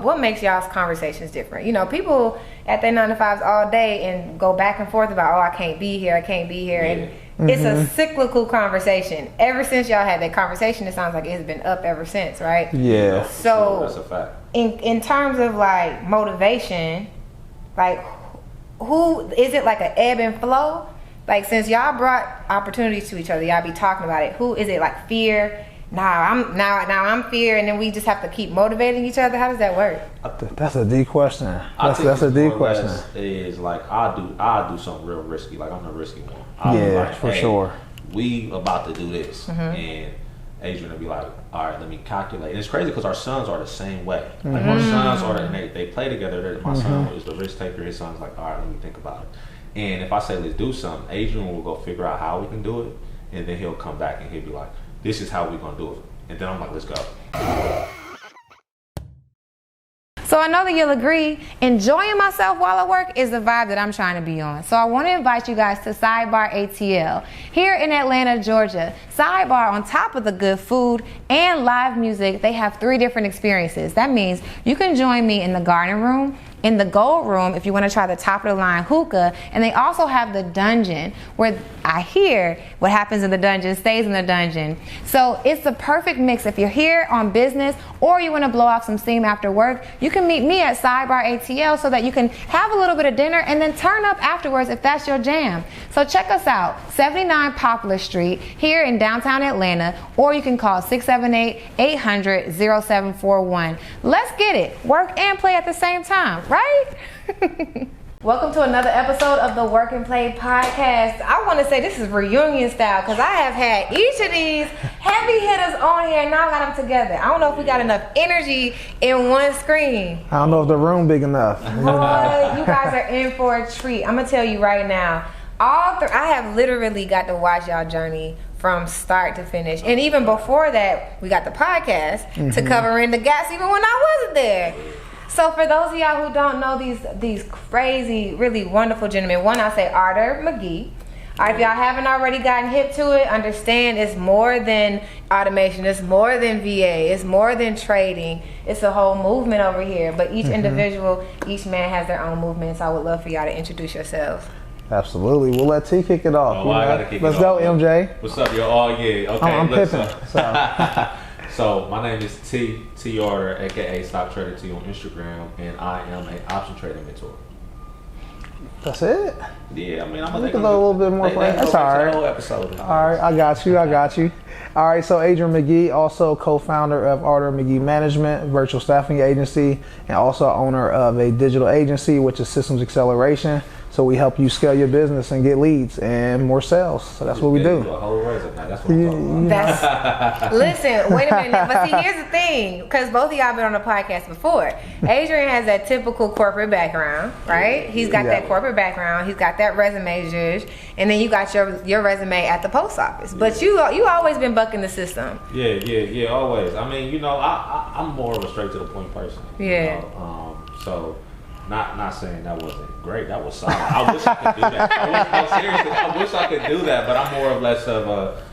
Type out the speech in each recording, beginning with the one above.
What makes y'all's conversations different? You know, people at their 9 to 5s all day and go back and forth about, oh, I can't be here, and it's a cyclical conversation. Ever since y'all had that conversation, it sounds like it's been up ever since, right? Yeah. So that's a fact. In terms of like motivation, like who is it, like an ebb and flow? Like, since y'all brought opportunities to each other, y'all be talking about it. Who is it? Like fear? Now I'm fear, and then we just have to keep motivating each other. How does that work? That's a deep question. That's a deep question. Is like I do something real risky. Like, I'm the risky one. For sure. We about to do this, and Adrian will be like, all right, let me calculate. And it's crazy because our sons are the same way. Like, our sons are, and they play together. My son is the risk taker. His son's like, all right, let me think about it. And if I say let's do something, Adrian will go figure out how we can do it, and then he'll come back and he'll be like, this is how we're gonna do it. And then I'm like, let's go. So I know that you'll agree, enjoying myself while I work is the vibe that I'm trying to be on. So I want to invite you guys to Sidebar ATL here in Atlanta, Georgia. Sidebar, on top of the good food and live music, they have 3 different experiences. That means you can join me in the garden room, in the gold room if you want to try the top of the line hookah, and they also have the dungeon where I hear what happens in the dungeon stays in the dungeon. So it's the perfect mix. If you're here on business or you want to blow off some steam after work, you can meet me at Sidebar ATL so that you can have a little bit of dinner and then turn up afterwards if that's your jam. So check us out, 79 Poplar Street here in downtown Atlanta, or you can call 678-800-0741. Let's get it. Work and play at the same time, right? Welcome to another episode of the Work and Play podcast. I want to say this is reunion style because I have had each of these heavy hitters on here and now I got them together. I don't know if we got enough energy in one screen. I don't know if the room big enough. Boy, you guys are in for a treat. I'm going to tell you right now, I have literally got to watch y'all journey from start to finish. And even before that, we got the podcast to cover in the gaps even when I wasn't there. So for those of y'all who don't know these crazy, really wonderful gentlemen, one, I say Arter McGee. All right, if y'all haven't already gotten hip to it, understand it's more than automation, it's more than VA, it's more than trading. It's a whole movement over here. But each individual, each man has their own movement. So I would love for y'all to introduce yourselves. Absolutely. We'll let T kick it off. Let's go, MJ. What's up, yo? Oh, yeah. Okay. I'm pipping. So my name is T Arter, aka Stock Trader T on Instagram, and I am an option trading mentor. That's it? Yeah, I mean, I'm gonna a little bit more. That's all right. Whole episode. All right, I got you. All right, so Adrian McGee, also co-founder of Arter and McGee Management, virtual staffing agency, and also owner of a digital agency, which is Systems Acceleration. So we help you scale your business and get leads and more sales. So that's what we do. A whole resume. That's what I'm talking about. Listen, wait a minute. But see, here's the thing, because both of y'all been on the podcast before. Adrian has that typical corporate background, right? He's got that corporate background. He's got that resume, Zhuzh, and then you got your resume at the post office. But you always been bucking the system. Yeah, always. I mean, I'm more of a straight to the point person. Yeah. So. Not saying that wasn't great. That was solid. I wish I could do that. Seriously, I wish I could do that. But I'm more or less of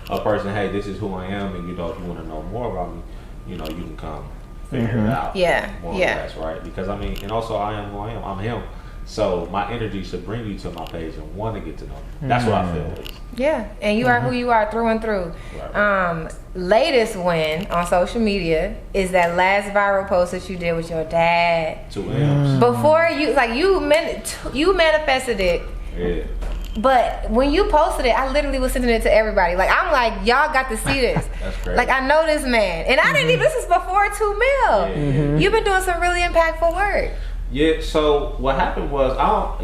a person. Hey, this is who I am, and if you want to know more about me, you can come figure it out. Yeah, more or less, right? Because I mean, and also I am who I am. I'm him. So my energy should bring you to my page and want to get to know me. That's what I feel. At least. Yeah, and you are who you are through and through. Right. Latest win on social media is that last viral post that you did with your dad. 2 M's. Before you manifested it. Yeah. But when you posted it, I literally was sending it to everybody. Like, I'm like, y'all got to see this. That's crazy. Like, I know this man, and I didn't even. This is before 2 mil. Yeah. You've been doing some really impactful work. Yeah, so what happened was, I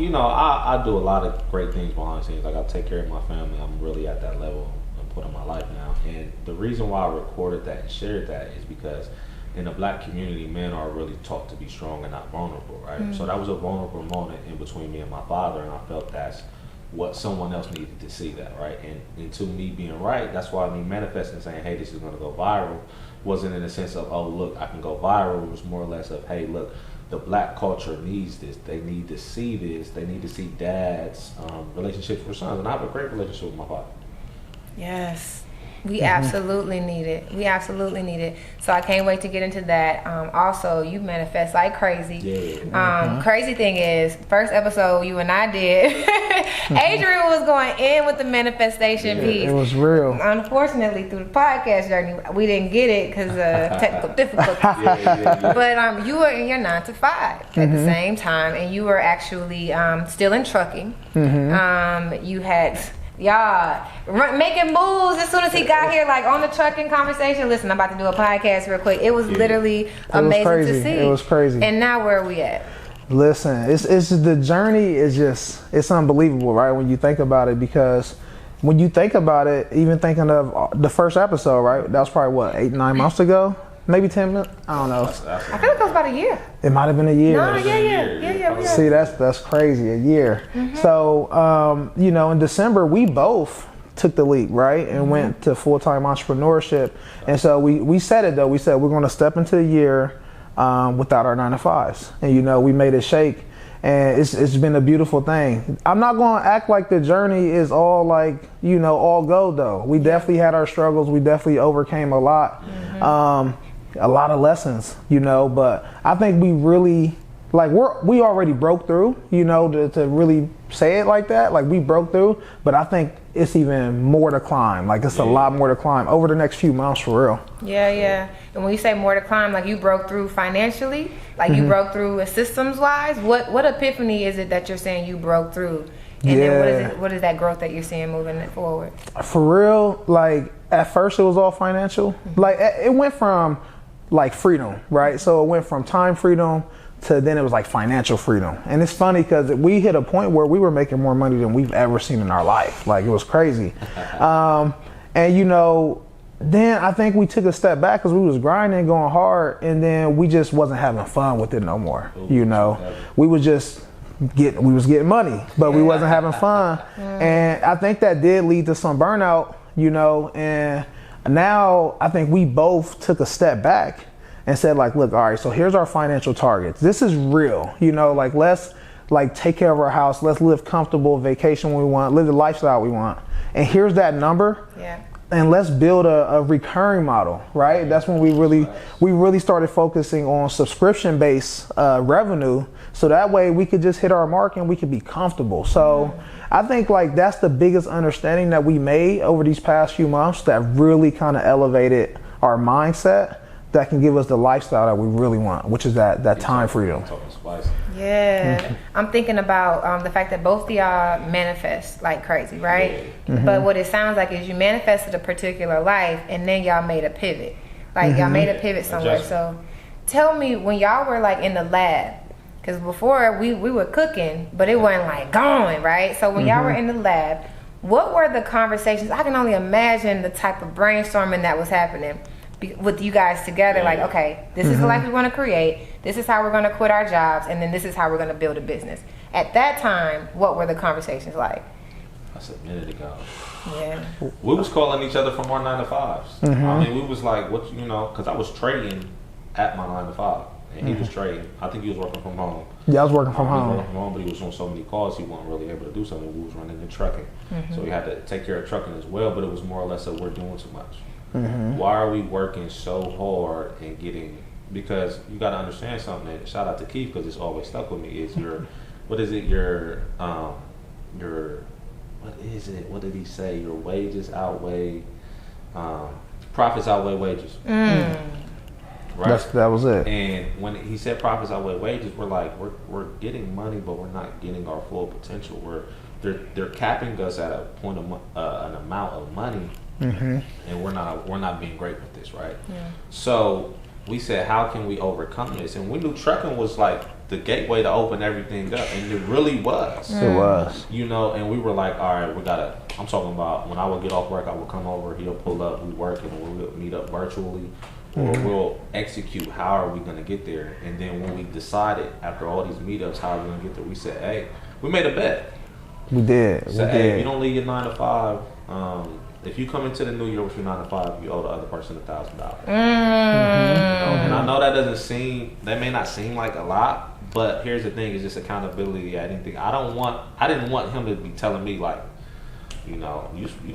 do a lot of great things behind the scenes. Like, I take care of my family. I'm really at that level and put in my life now. And the reason why I recorded that and shared that is because in the black community, men are really taught to be strong and not vulnerable, right? So that was a vulnerable moment in between me and my father, and I felt that's what someone else needed to see that, right? And to me being right, that's why me manifesting saying, hey, this is going to go viral, wasn't in the sense of, oh, look, I can go viral. It was more or less of, hey, look, the black culture needs this. They need to see this. They need to see dads' relationships with sons. And I have a great relationship with my father. Yes. We absolutely need it. We absolutely need it. So I can't wait to get into that. Also, you manifest like crazy. Yeah. Crazy thing is, first episode you and I did, Adrian was going in with the manifestation piece. It was real. Unfortunately, through the podcast journey, we didn't get it because of technical difficulties. But you were in your 9 to 5 at the same time, and you were actually still in trucking. You had making moves as soon as he got here, like on the trucking conversation. Listen, I'm about to do a podcast real quick. It was literally amazing to see. It was crazy. And now where are we at? Listen, it's the journey is just, it's unbelievable, right? When you think about it, because when you think about it, even thinking of the first episode, right? That was probably what, 8-9 months ago? Maybe 10 minutes? I don't know. I feel like it was about a year. It might have been a year. No, yeah. See, that's crazy, a year. So, in December, we both took the leap, right? And went to full-time entrepreneurship. And so we said it, though. We said we're going to step into the year without our 9 to 5s. And, we made it shake. And it's been a beautiful thing. I'm not going to act like the journey is all like, all go, though. We definitely had our struggles. We definitely overcame a lot. A lot of lessons, but I think we really, we already broke through, to really say it like that. Like, we broke through, but I think it's even more to climb. Like, it's a lot more to climb over the next few months, for real. Yeah. And when you say more to climb, like, you broke through financially, like you broke through systems-wise. What epiphany is it that you're saying you broke through? And then what is that growth that you're seeing moving forward? For real, like, at first it was all financial. Like, it went from freedom, right? So it went from time freedom to then it was like financial freedom. And it's funny because we hit a point where we were making more money than we've ever seen in our life. Like, it was crazy. Then I think we took a step back because we was grinding, going hard, and then we just wasn't having fun with it no more. We was just getting money, but we wasn't having fun. And I think that did lead to some burnout, and now I think we both took a step back and said, like, look, all right, so here's our financial targets. This is real, let's take care of our house. Let's live comfortable, vacation when we want, live the lifestyle we want. And here's that number. Yeah. And let's build a recurring model, right? That's when we really started focusing on subscription-based revenue. So that way we could just hit our mark and we could be comfortable. So I think that's the biggest understanding that we made over these past few months that really kind of elevated our mindset that can give us the lifestyle that we really want, which is that time freedom. Yeah. I'm thinking about the fact that both of y'all manifest like crazy, right? But what it sounds like is you manifested a particular life and then y'all made a pivot. Like, y'all made a pivot somewhere. So tell me, when y'all were in the lab, because before we were cooking, but it wasn't going, right? So when y'all were in the lab, what were the conversations? I can only imagine the type of brainstorming that was happening with you guys together. Like, okay, this is the life we want to create. This is how we're going to quit our jobs. And then this is how we're going to build a business. At that time, what were the conversations like? That's a minute ago. Yeah. We was calling each other from our 9 to 5s. I mean, we was like, what, because I was trading at my 9 to 5. And he was trading. I think he was working from home. Yeah, I was working from home. He was working from home, but he was on so many calls, he wasn't really able to do something. We was running the trucking. So we had to take care of trucking as well, but it was more or less that we're doing too much. Why are we working so hard and getting, because you got to understand something, and shout out to Keith because it's always stuck with me, is what is it, what did he say? Your wages outweigh, profits outweigh wages. Right? That was it. And when he said profits outweigh wages, we're like, we're getting money, but we're not getting our full potential. They're capping us at a point of an amount of money, and we're not being great with this, right? Yeah. So we said, how can we overcome this? And we knew trucking was like the gateway to open everything up, and it really was. It was. And we were like, all right, I'm talking about when I would get off work, I would come over, he'll pull up, we work, and we'll meet up virtually. Or we'll execute how are we going to get there. And then when we decided after all these meetups how are we going to get there, we said, hey, we made a bet. We did. Hey, if you don't leave your 9 to 5, if you come into the new year with your 9 to 5, you owe the other person $1,000. And I know that may not seem like a lot, but here's the thing: it's just accountability. I didn't want him to be telling me like, you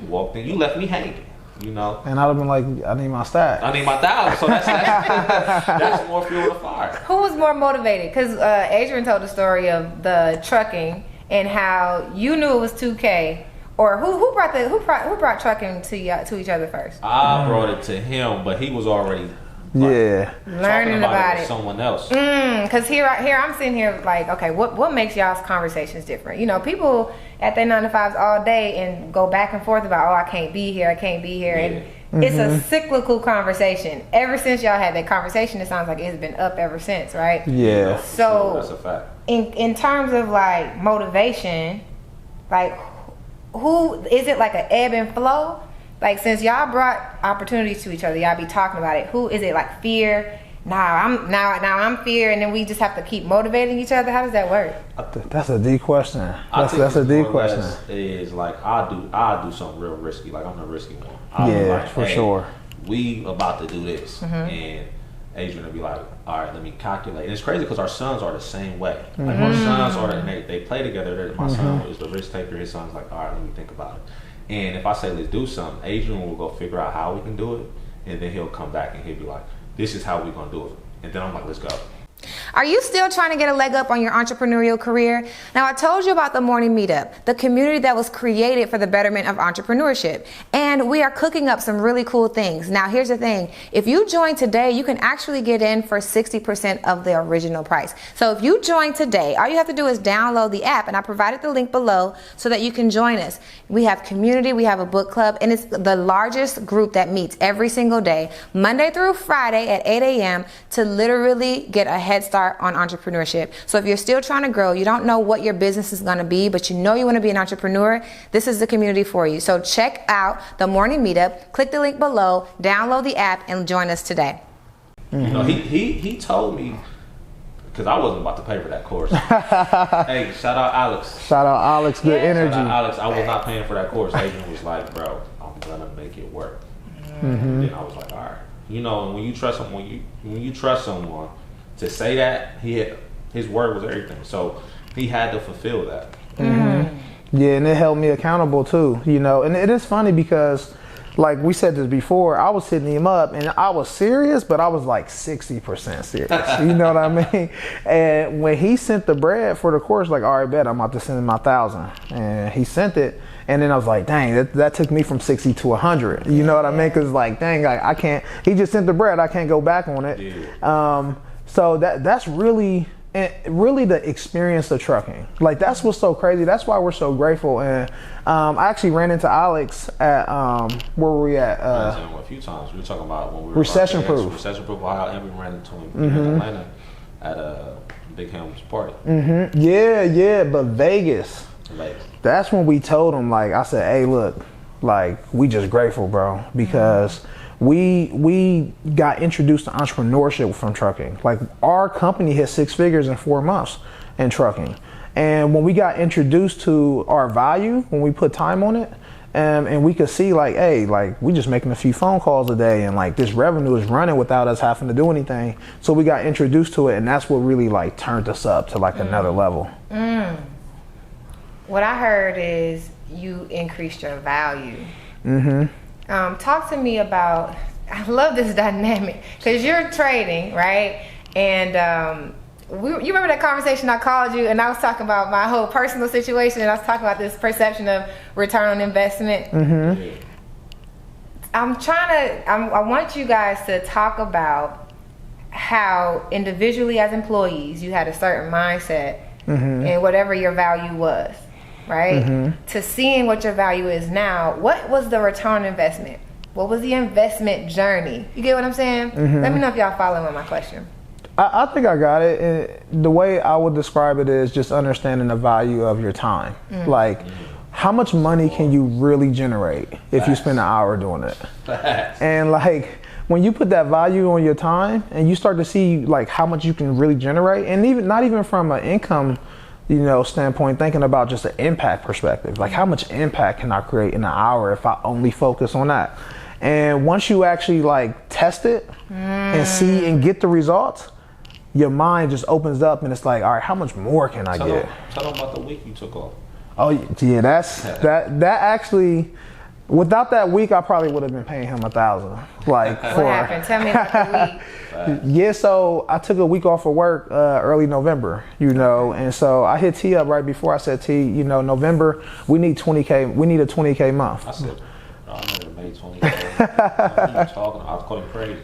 walked in, you left me hanging. you know. And I'd have been like, I need my stack. I need my 1,000. So that's more fuel to fire. Who was more motivated? Because Adrian told the story of the trucking and how you knew it was 2K. Or who brought trucking to each other first? I brought it to him, but he was already learning about it with someone else. Because here I'm sitting here like, okay, what makes y'all's conversations different? You know, people at their 9-to-5s all day and go back and forth about, oh, I can't be here, and it's a cyclical conversation. Ever since y'all had that conversation, it sounds like it's been up ever since, right? Yeah. So that's a fact. In terms of like motivation, like who is it, like an ebb and flow? Like, since y'all brought opportunities to each other, y'all be talking about it. Who is it? Like fear? Now I'm fear, and then we just have to keep motivating each other. How does that work? That's a deep question. That's a deep question. Is like I do something real risky. Like, I'm the risky one. Yeah, for sure. We about to do this, and Adrian will be like, all right, let me calculate. And it's crazy because our sons are the same way. Like, our sons are, they play together. My son is the risk taker. His son's like, all right, let me think about it. And if I say let's do something, Adrian will go figure out how we can do it, and then he'll come back and he'll be like, this is how we're gonna do it. And then I'm like, let's go. Are you still trying to get a leg up on your entrepreneurial career? Now, I told you about the morning meetup, the community that was created for the betterment of entrepreneurship. And we are cooking up some really cool things. Now, here's the thing. If you join today, you can actually get in for 60% of the original price. So if you join today, all you have to do is download the app, and I provided the link below so that you can join us. We have community, we have a book club, and it's the largest group that meets every single day, Monday through Friday at 8 a.m. to literally get a head start on entrepreneurship. So if you're still trying to grow, you don't know what your business is going to be, but you know you want to be an entrepreneur, this is the community for you. So check out the morning meetup, click the link below, download the app, and join us today. You know, he told me, because I wasn't about to pay for that course. Hey, shout out Alex. Shout out Alex, good energy. Shout out Alex, I was not paying for that course. Adrian was like, bro, I'm gonna make it work. And then I was like, all right. You know, and when you trust someone, when you trust someone to say that, his word was everything. So he had to fulfill that. Yeah, and it held me accountable too, you know. And it is funny because, like we said this before, I was hitting him up and I was serious, but I was like 60% serious. You know what I mean? And when he sent the bread for the course, like, all right, bet, I'm about to send him my 1,000. And he sent it. And then I was like, dang, that took me from 60 to 100. You know what I mean? Because, like, dang, I can't, he just sent the bread. I can't go back on it. Yeah. So that's really the experience of trucking. Like, that's what's so crazy. That's why we're so grateful. And I actually ran into Alex at where were we at? A few times. We were talking about when we were Recession Proof. Recession Proof. And we ran into him in Atlanta at a Big Helm's party. Yeah, but Vegas. That's when we told him, like, I said, hey, look, like, we just grateful, bro, because we got introduced to entrepreneurship from trucking. Like, our company hit 6 figures in 4 months in trucking. And when we got introduced to our value, when we put time on it, and we could see, like, hey, like, we just making a few phone calls a day, and like, this revenue is running without us having to do anything. So we got introduced to it, and that's what really, like, turned us up to, like, another level. What I heard is you increased your value. Talk to me about, I love this dynamic, because you're trading, right? And you remember that conversation I called you, and I was talking about my whole personal situation, and I was talking about this perception of return on investment. I want you guys to talk about how individually as employees you had a certain mindset and whatever your value was, right? To seeing what your value is now, what was the return on investment? What was the investment journey? You get what I'm saying? Let me know if y'all following my question. I think I got it. And the way I would describe it is just understanding the value of your time. Like, how much money can you really generate if you spend an hour doing it? And like, when you put that value on your time and you start to see like how much you can really generate, and even not even from an income, you know, standpoint, thinking about just an impact perspective, like how much impact can I create in an hour if I only focus on that? And once you actually like test it and see and get the results, your mind just opens up and it's like, all right, how much more can I get? Tell them about the week you took off. Oh yeah, that actually, Without that week, I probably would have been paying him $1,000. Like, What happened? Tell me about the week. Yeah, so I took a week off of work early November, and so I hit T up right before. I said, T, November, we need $20K. We need a $20K month. I said, I never made $20K. What are you talking about? I was calling crazy.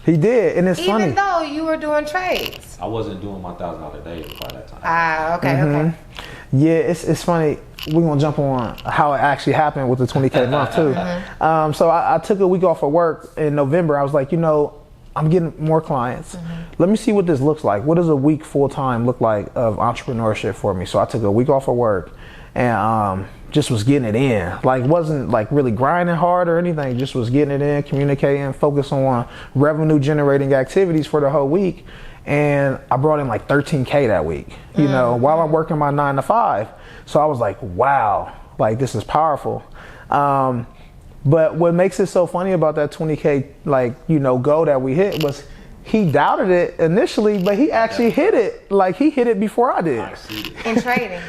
He did, and it's funny. Even though you were doing trades. I wasn't doing my $1,000 days by that time. Ah, okay, okay. Yeah, it's funny. We're going to jump on how it actually happened with the $20K month, too. So I took a week off of work in November. I was like, I'm getting more clients. Let me see what this looks like. What does a week full-time look like of entrepreneurship for me? So I took a week off of work and just was getting it in. Like, wasn't like really grinding hard or anything. Just was getting it in, communicating, focus on revenue-generating activities for the whole week. And I brought in like $13K that week, while I'm working my 9 to 5. So I was like, wow, like this is powerful. But what makes it so funny about that $20K, goal that we hit was he doubted it initially, but he actually hit it. Like he hit it before I did. I see it. In trading.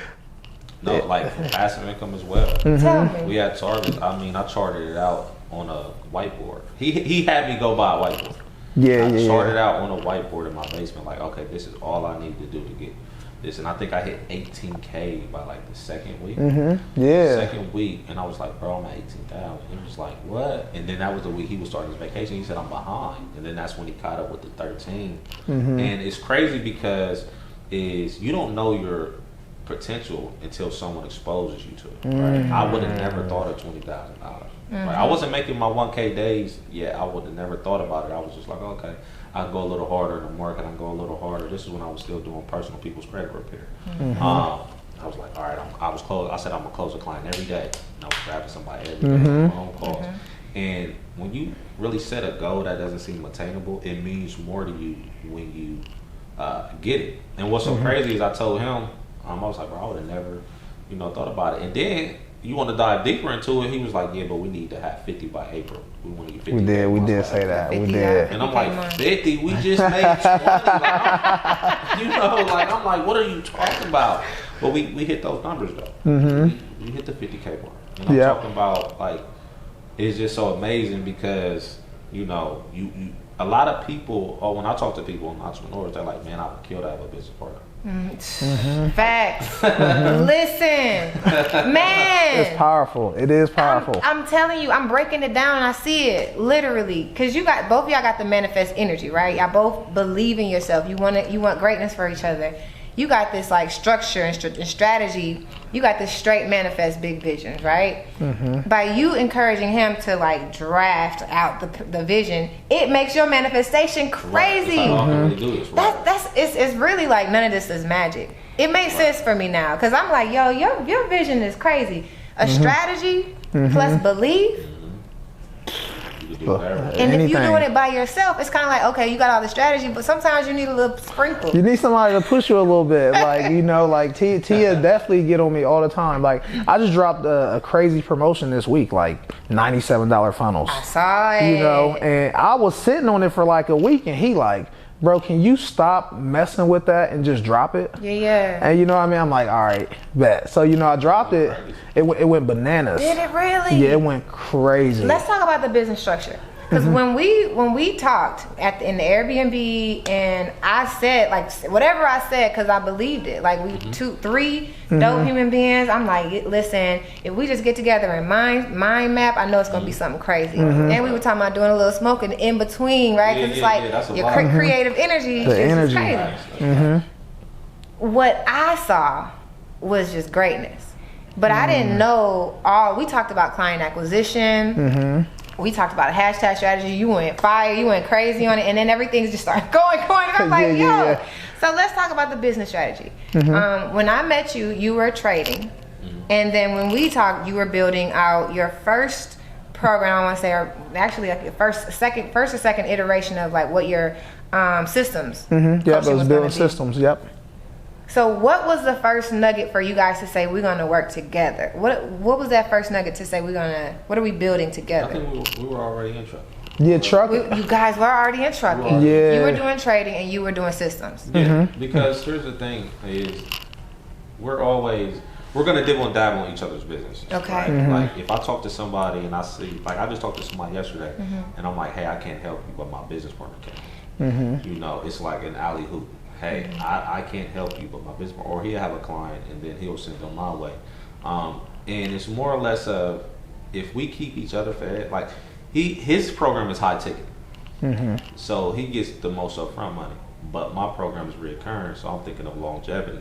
No, like passive income as well. Tell me. We had targets. I charted it out on a whiteboard. He had me go buy a whiteboard. I charted out on a whiteboard in my basement, like, okay, this is all I need to do to get this. And I think I hit $18K by like the second week. Second week, and I was like, bro, I'm at 18,000. He was like, what? And then that was the week he was starting his vacation. He said, I'm behind. And then that's when he caught up with the 13. And it's crazy because you don't know your potential until someone exposes you to it. Right? I would have never thought of $20,000. Right? I wasn't making my 1K days yet. I would have never thought about it. I was just like, okay, I'll go a little harder in the market. I'll go a little harder. This is when I was still doing personal people's credit repair. I was like, all right, I said I'm gonna close a client every day. I was grabbing somebody every day, phone calls. And when you really set a goal that doesn't seem attainable, it means more to you when you get it. And what's so crazy is I told him, I was like, bro, I would have never, thought about it. And then you want to dive deeper into it. He was like, yeah, but we need to have 50 by April. We want to get 50. We did say that. We did. And I'm like, 50? We just made 20. I'm like, what are you talking about? But we hit those numbers though. We hit the 50K mark. And I'm talking about, like, it's just so amazing because, you a lot of people, when I talk to people, entrepreneurs, they're like, man, I would kill to have a business partner. Facts. Listen, man, it's powerful. It is powerful. I'm telling you, I'm breaking it down and I see it literally because both of y'all got the manifest energy, right? Y'all both believe in yourself. You want greatness for each other. You got this like structure and strategy. You got this straight manifest big visions, right? By you encouraging him to like draft out the vision, it makes your manifestation crazy. It's really like none of this is magic. It makes sense for me now because I'm like, yo, your vision is crazy. A strategy plus belief. And if you're doing it by yourself, it's kind of like, okay, you got all the strategy, but sometimes you need a little sprinkle. You need somebody to push you a little bit. Like, like Tia definitely get on me all the time. Like, I just dropped a crazy promotion this week, like $97 funnels. I saw it. And I was sitting on it for like a week and he like, bro, can you stop messing with that and just drop it? Yeah. And I'm like, all right, bet. So, I dropped it. It went bananas. Did it really? Yeah, it went crazy. Let's talk about the business structure. Because when we talked in the Airbnb and I said, like, whatever I said, because I believed it. Like, we 3 dope human beings. I'm like, listen, if we just get together and mind map, I know it's going to be something crazy. And we were talking about doing a little smoking in between, right? Because it's like your creative energy is crazy. What I saw was just greatness. But I didn't know we talked about client acquisition. We talked about a hashtag strategy. You went fire. You went crazy on it. And then everything just started going. I'm like, yo. So let's talk about the business strategy. When I met you, you were trading. And then when we talked, you were building out your first program, I want to say, or actually like your first or second iteration of like what your systems. Yep, those building systems. Yep. So what was the first nugget for you guys to say we're going to work together? What was that first nugget to say what are we building together? I think we were already in trucking. Yeah, trucking. You guys were already in trucking. Yeah. You were doing trading and you were doing systems. Yeah, because here's the thing is we're always, we're gonna dibble and dabble on each other's business. Okay. Right? Like if I talk to somebody and I see, like I just talked to somebody yesterday, and I'm like, hey, I can't help you, but my business partner can. You know, it's like an alley hoop. Hey, I can't help you, but my business partner, or he'll have a client and then he'll send them my way. And it's more or less of, if we keep each other fed, like his program is high ticket, so he gets the most upfront money. But my program is reoccurring, so I'm thinking of longevity.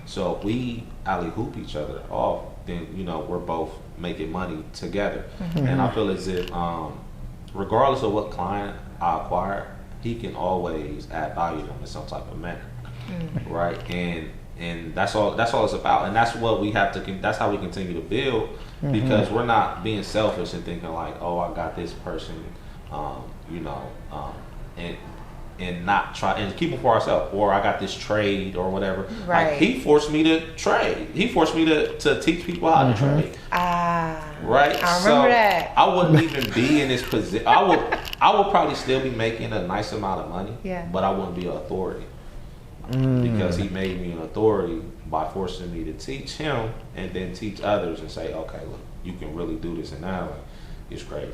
So if we alley hoop each other off, then you know we're both making money together. And I feel as if, regardless of what client I acquire, he can always add value to them in some type of manner, right? And that's all it's about, and that's what we have to. That's how we continue to build, because we're not being selfish and thinking like, oh, I got this person, you know, and not try and keep it for ourselves, or I got this trade or whatever. Right. Like he forced me to trade. He forced me to teach people how to trade. Right. I remember that. I wouldn't even be in this position. I would probably still be making a nice amount of money. Yeah. But I wouldn't be an authority. Because he made me an authority by forcing me to teach him and then teach others and say, okay, look, you can really do this and that. Like, it's crazy.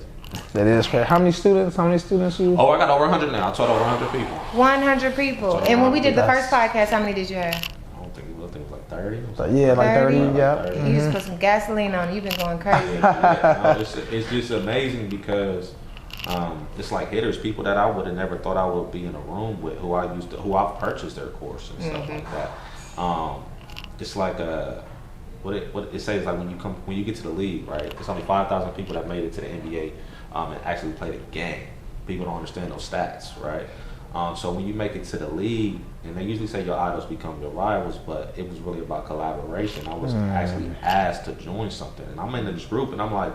That is crazy. How many students you? Oh, I got over 100 now. I taught over 100 people. 100 people. And when we did the first podcast, how many did you have? I don't think it was like 30. Yeah, like 30. Yeah. You just put some gasoline on it. You've been going crazy. No, it's just amazing because it's like there's people that I would have never thought I would be in a room with who I've purchased their course and stuff like that. It's like what it says, like when you get to the league, right? There's only 5,000 people that made it to the NBA and actually played a game. People don't understand those stats, right? So when you make it to the league, and they usually say your idols become your rivals, but it was really about collaboration. I was actually asked to join something, and I'm in this group, and I'm like,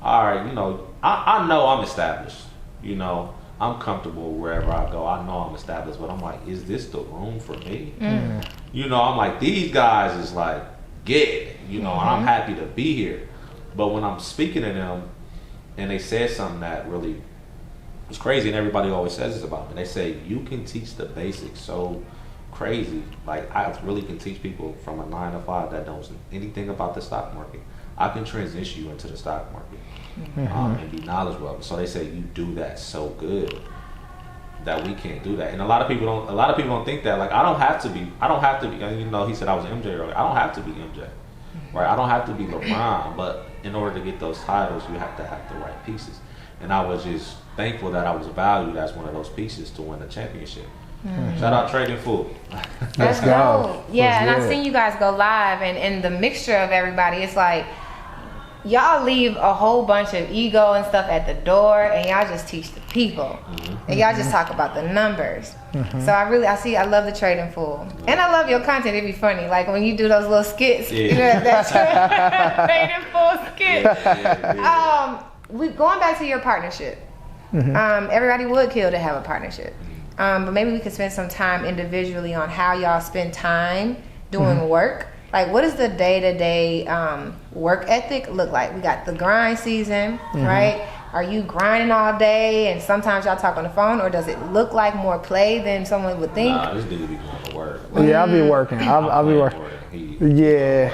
all right, you know, I know I'm established. You know, I'm comfortable wherever I go. I know I'm established, but I'm like, is this the room for me? You know, I'm like, these guys is like, get it. You know, I'm happy to be here. But when I'm speaking to them, and they said something that really was crazy, and everybody always says this about me. They say, you can teach the basics so crazy. Like, I really can teach people from a 9 to 5 that don't know anything about the stock market. I can transition you into the stock market and be knowledgeable of it. So they say you do that so good that we can't do that. And a lot of people don't think that. Like, I don't have to be. And, you know, he said I was MJ earlier. I don't have to be MJ, right? I don't have to be LeBron. But in order to get those titles, you have to have the right pieces. And I was just thankful that I was valued as one of those pieces to win the championship. Shout out Trading Fool. Let's go. Yeah, and I've seen you guys go live, and the mixture of everybody, it's like y'all leave a whole bunch of ego and stuff at the door, and y'all just teach the people, and y'all just talk about the numbers. So I love the Trading Fool, and I love your content. It'd be funny, like when you do those little skits, you know, that Trading Fool skit. We going back to your partnership. Everybody would kill to have a partnership. But maybe we could spend some time individually on how y'all spend time doing work. Like, what does the day-to-day work ethic look like? We got the grind season, right? Are you grinding all day and sometimes y'all talk on the phone, or does it look like more play than someone would think? Nah, this dude be going to work. Yeah, I'll be working. I'll be working. Yeah.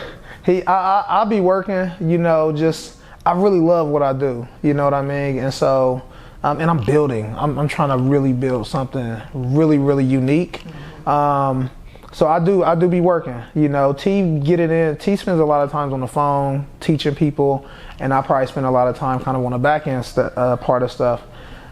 I'll be working, you know, just, I really love what I do, you know what I mean? And so, and I'm building. I'm trying to really build something really, really unique. So I do be working. You know, T spends a lot of times on the phone teaching people, and I probably spend a lot of time kind of on the back end part of stuff.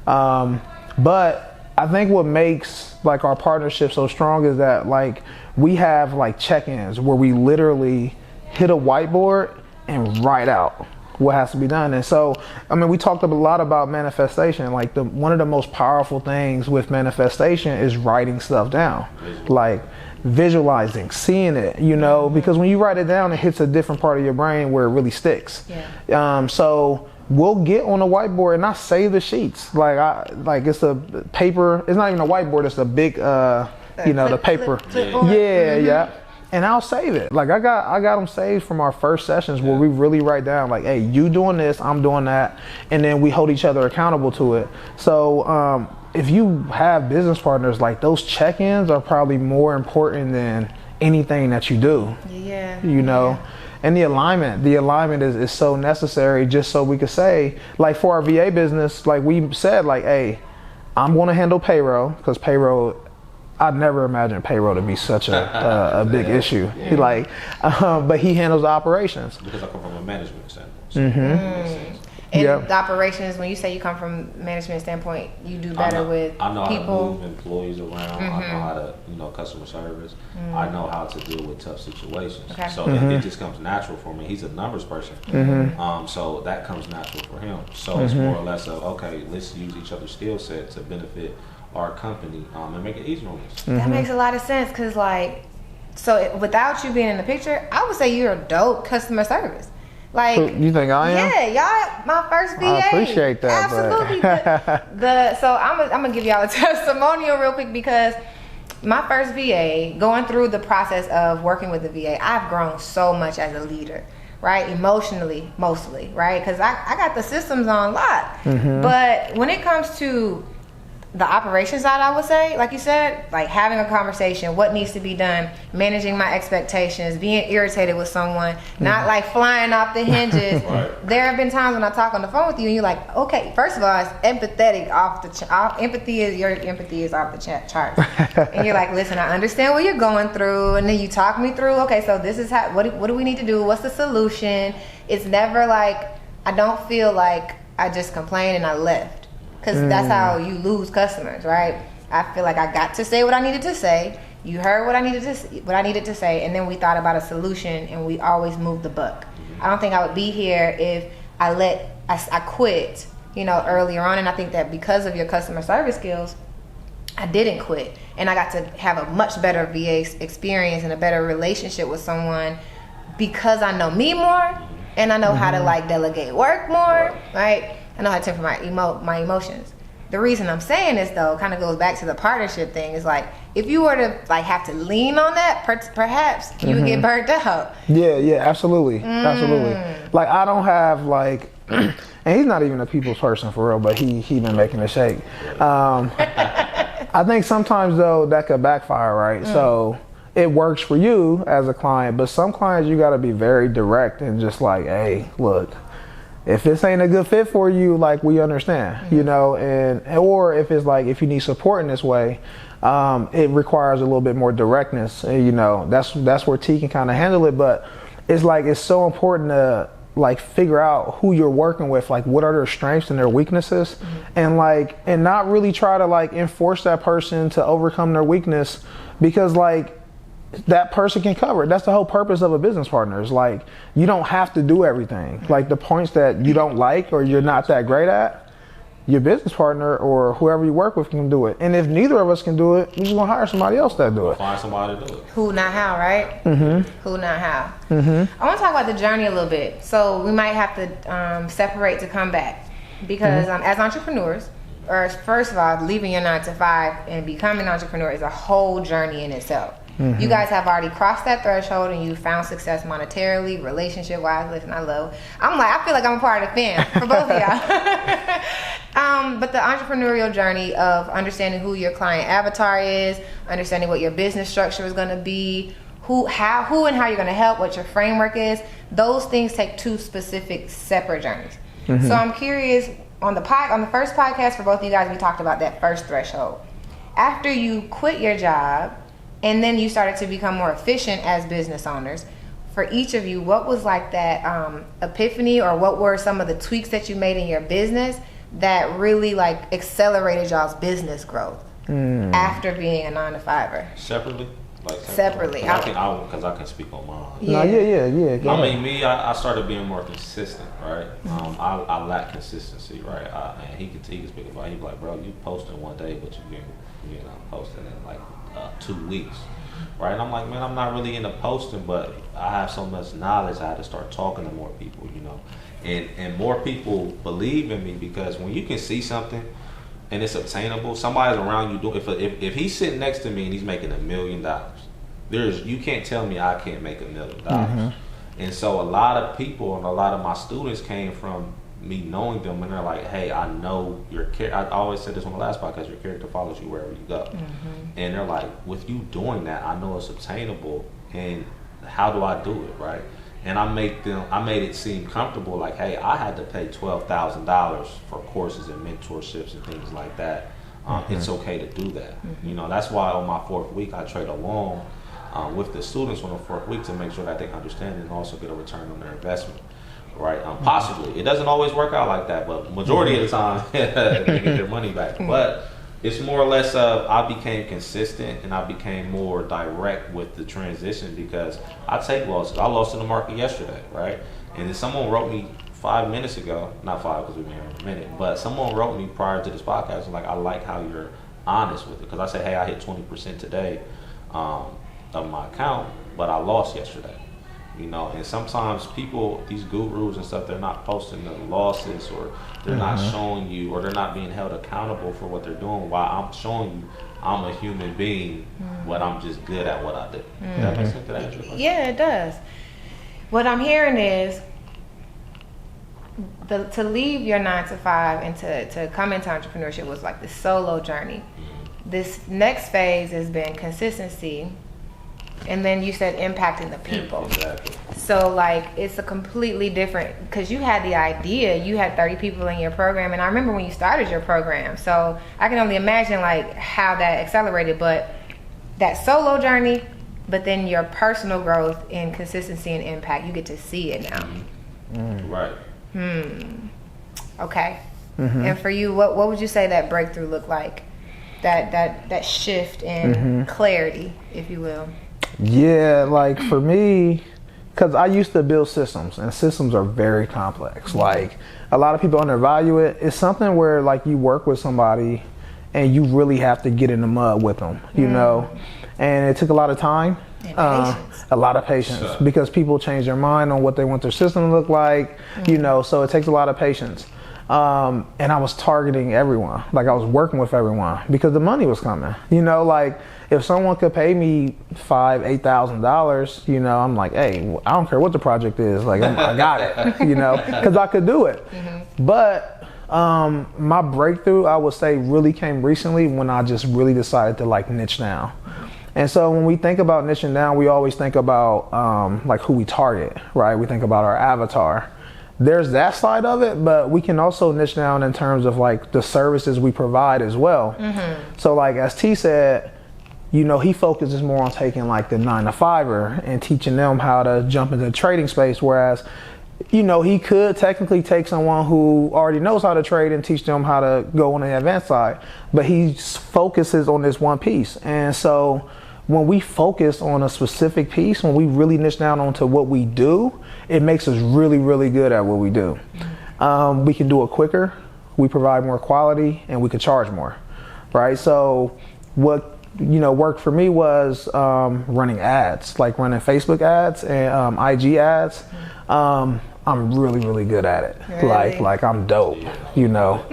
But I think what makes like our partnership so strong is that like we have like check-ins where we literally hit a whiteboard and write out what has to be done. And so, I mean, we talked a lot about manifestation. Like one of the most powerful things with manifestation is writing stuff down, like visualizing, seeing it, you know, because when you write it down, it hits a different part of your brain where it really sticks. So we'll get on a whiteboard and I save the sheets. Like it's a paper, it's not even a whiteboard, it's a big, the paper. Yeah. And I'll save it. Like I got them saved from our first sessions where we really write down like, hey, you doing this, I'm doing that. And then we hold each other accountable to it. So if you have business partners, like those check-ins are probably more important than anything that you do. You know? And the alignment is so necessary, just so we could say, like for our VA business, like we said, like, hey, I'm going to handle payroll, because payroll, I'd never imagined payroll to be such a big issue. Yeah. Like, but he handles the operations. Because I come from a management standpoint. So And the operations, when you say you come from management standpoint, you do better with people. I know how to move employees around. I know how to, customer service. I know how to deal with tough situations. Okay. So it just comes natural for me. He's a numbers person. So that comes natural for him. So it's more or less of, okay, let's use each other's skill set to benefit our company and make it easier on us. That makes a lot of sense, because without you being in the picture, I would say you're a dope customer service. Like, you think I am? Yeah, y'all, my first VA. I appreciate that. Absolutely. So I'm gonna give y'all a testimonial real quick, because my first VA, going through the process of working with the VA, I've grown so much as a leader, right? Emotionally, mostly, right? Because I got the systems on lock. But when it comes to the operations side, I would say, like you said, like having a conversation, what needs to be done, managing my expectations, being irritated with someone, not like flying off the hinges. There have been times when I talk on the phone with you and you're like, okay, first of all, it's empathetic off the your empathy is off the chart. And you're like, listen, I understand what you're going through, and then you talk me through, okay, so this is what do we need to do? What's the solution? It's never like, I don't feel like I just complained and I left. Because that's how you lose customers, right? I feel like I got to say what I needed to say. You heard what I needed to say, and then we thought about a solution, and we always moved the buck. I don't think I would be here if I quit, earlier on. And I think that because of your customer service skills, I didn't quit, and I got to have a much better VA experience and a better relationship with someone, because I know me more, and I know how to delegate work more, right? I know how to temper my emotions. The reason I'm saying this, though, kind of goes back to the partnership thing. Is like, if you were to have to lean on that, perhaps you would get burnt out. Yeah, absolutely. Like, I don't have and he's not even a people's person for real, but he been making a shake. I think sometimes though that could backfire, right? So it works for you as a client, but some clients you got to be very direct and just like, hey, look, if this ain't a good fit for you, like, we understand, or if it's like, if you need support in this way, it requires a little bit more directness. That's where T can kind of handle it, but it's so important to figure out who you're working with, like what are their strengths and their weaknesses, and not really try to enforce that person to overcome their weakness, because that person can cover it. That's the whole purpose of a business partner. Is you don't have to do everything. Like the points that you don't like or you're not that great at, your business partner or whoever you work with can do it. And if neither of us can do it, we're just gonna hire somebody else that do it. Find somebody to do it. Who, not how, right? Who, not how. I want to talk about the journey a little bit. So we might have to separate to come back, because as entrepreneurs, or first of all, leaving your 9 to 5 and becoming an entrepreneur is a whole journey in itself. You guys have already crossed that threshold and you found success monetarily, relationship-wise. Listen, I feel like I'm a part of the fam for both of y'all. But the entrepreneurial journey of understanding who your client avatar is, understanding what your business structure is going to be, who and how you're going to help, what your framework is, those things take two specific separate journeys. So I'm curious, on the first podcast for both of you guys, we talked about that first threshold. After you quit your job, and then you started to become more efficient as business owners, for each of you, what was that epiphany, or what were some of the tweaks that you made in your business that really accelerated y'all's business growth after being a 9 to 5er? Separately? Separately. Because I can speak on mine. Yeah. I mean, I started being more consistent, right? I lack consistency, right? And he can speak about it. He'd be like, bro, you posting one day, but you posting in 2 weeks, right? And I'm like, man, I'm not really into posting, but I have so much knowledge. I had to start talking to more people, and more people believe in me, because when you can see something and it's obtainable, somebody's around you doing. If he's sitting next to me and he's making $1 million, you can't tell me I can't make $1 million. And so a lot of people and a lot of my students came from me knowing them, and they're like, hey, I know your character. I always said this on the last podcast, your character follows you wherever you go. And they're like, with you doing that, I know it's obtainable, and how do I do it, right? and I made it seem comfortable. Like, hey, I had to pay $12,000 for courses and mentorships and things like that. It's okay to do that. You know, that's why on my 4th week I trade along with the students on the 4th week to make sure that they understand and also get a return on their investment. Right? Possibly. It doesn't always work out like that, but majority of the time they get their money back. But it's more or less I became consistent and I became more direct with the transition because I take losses. I lost in the market yesterday, right? And then someone wrote me 5 minutes ago, not 5 because we've been here a minute, but someone wrote me prior to this podcast and like, I like how you're honest with it. Because I said, hey, I hit 20% today of my account, but I lost yesterday. You know, and sometimes people, these gurus and stuff, they're not posting the losses or they're not showing you or they're not being held accountable for what they're doing while I'm showing you I'm a human being, but I'm just good at what I do. Does that make sense to answer your question? Yeah, it does. What I'm hearing is to leave your 9 to 5 and to come into entrepreneurship was like the solo journey. This next phase has been consistency. And then you said impacting the people. Exactly. So like it's a completely different, because you had the idea, you had 30 people in your program, and I remember when you started your program. So I can only imagine like how that accelerated, but that solo journey, but then your personal growth in consistency and impact, you get to see it now. Right. Okay. And for you, what would you say that breakthrough looked like? That shift in clarity, if you will. Yeah, like for me, because I used to build systems, and systems are very complex. Like a lot of people undervalue it. It's something where like you work with somebody and you really have to get in the mud with them, you know. And it took a lot of time, a lot of patience, because people change their mind on what they want their system to look like, you know. So it takes a lot of patience. And I was targeting everyone, like I was working with everyone because the money was coming, you know. Like if someone could pay me $8,000, you know, I'm like, hey, I don't care what the project is, like I got it, you know, because I could do it. But my breakthrough, I would say, really came recently when I just really decided to like niche down. And so when we think about niching down, we always think about like who we target, right? We think about our avatar. There's that side of it, but we can also niche down in terms of like the services we provide as well. So like as T said, you know, he focuses more on taking like the 9 to 5er and teaching them how to jump into the trading space, whereas, you know, he could technically take someone who already knows how to trade and teach them how to go on the advanced side, but he focuses on this one piece. And so when we focus on a specific piece, when we really niche down onto what we do, it makes us really, really good at what we do. We can do it quicker, we provide more quality, and we can charge more, right? So what, you know, worked for me was running ads, like running Facebook ads and IG ads. I'm really, really good at it. Really? Like I'm dope, you know.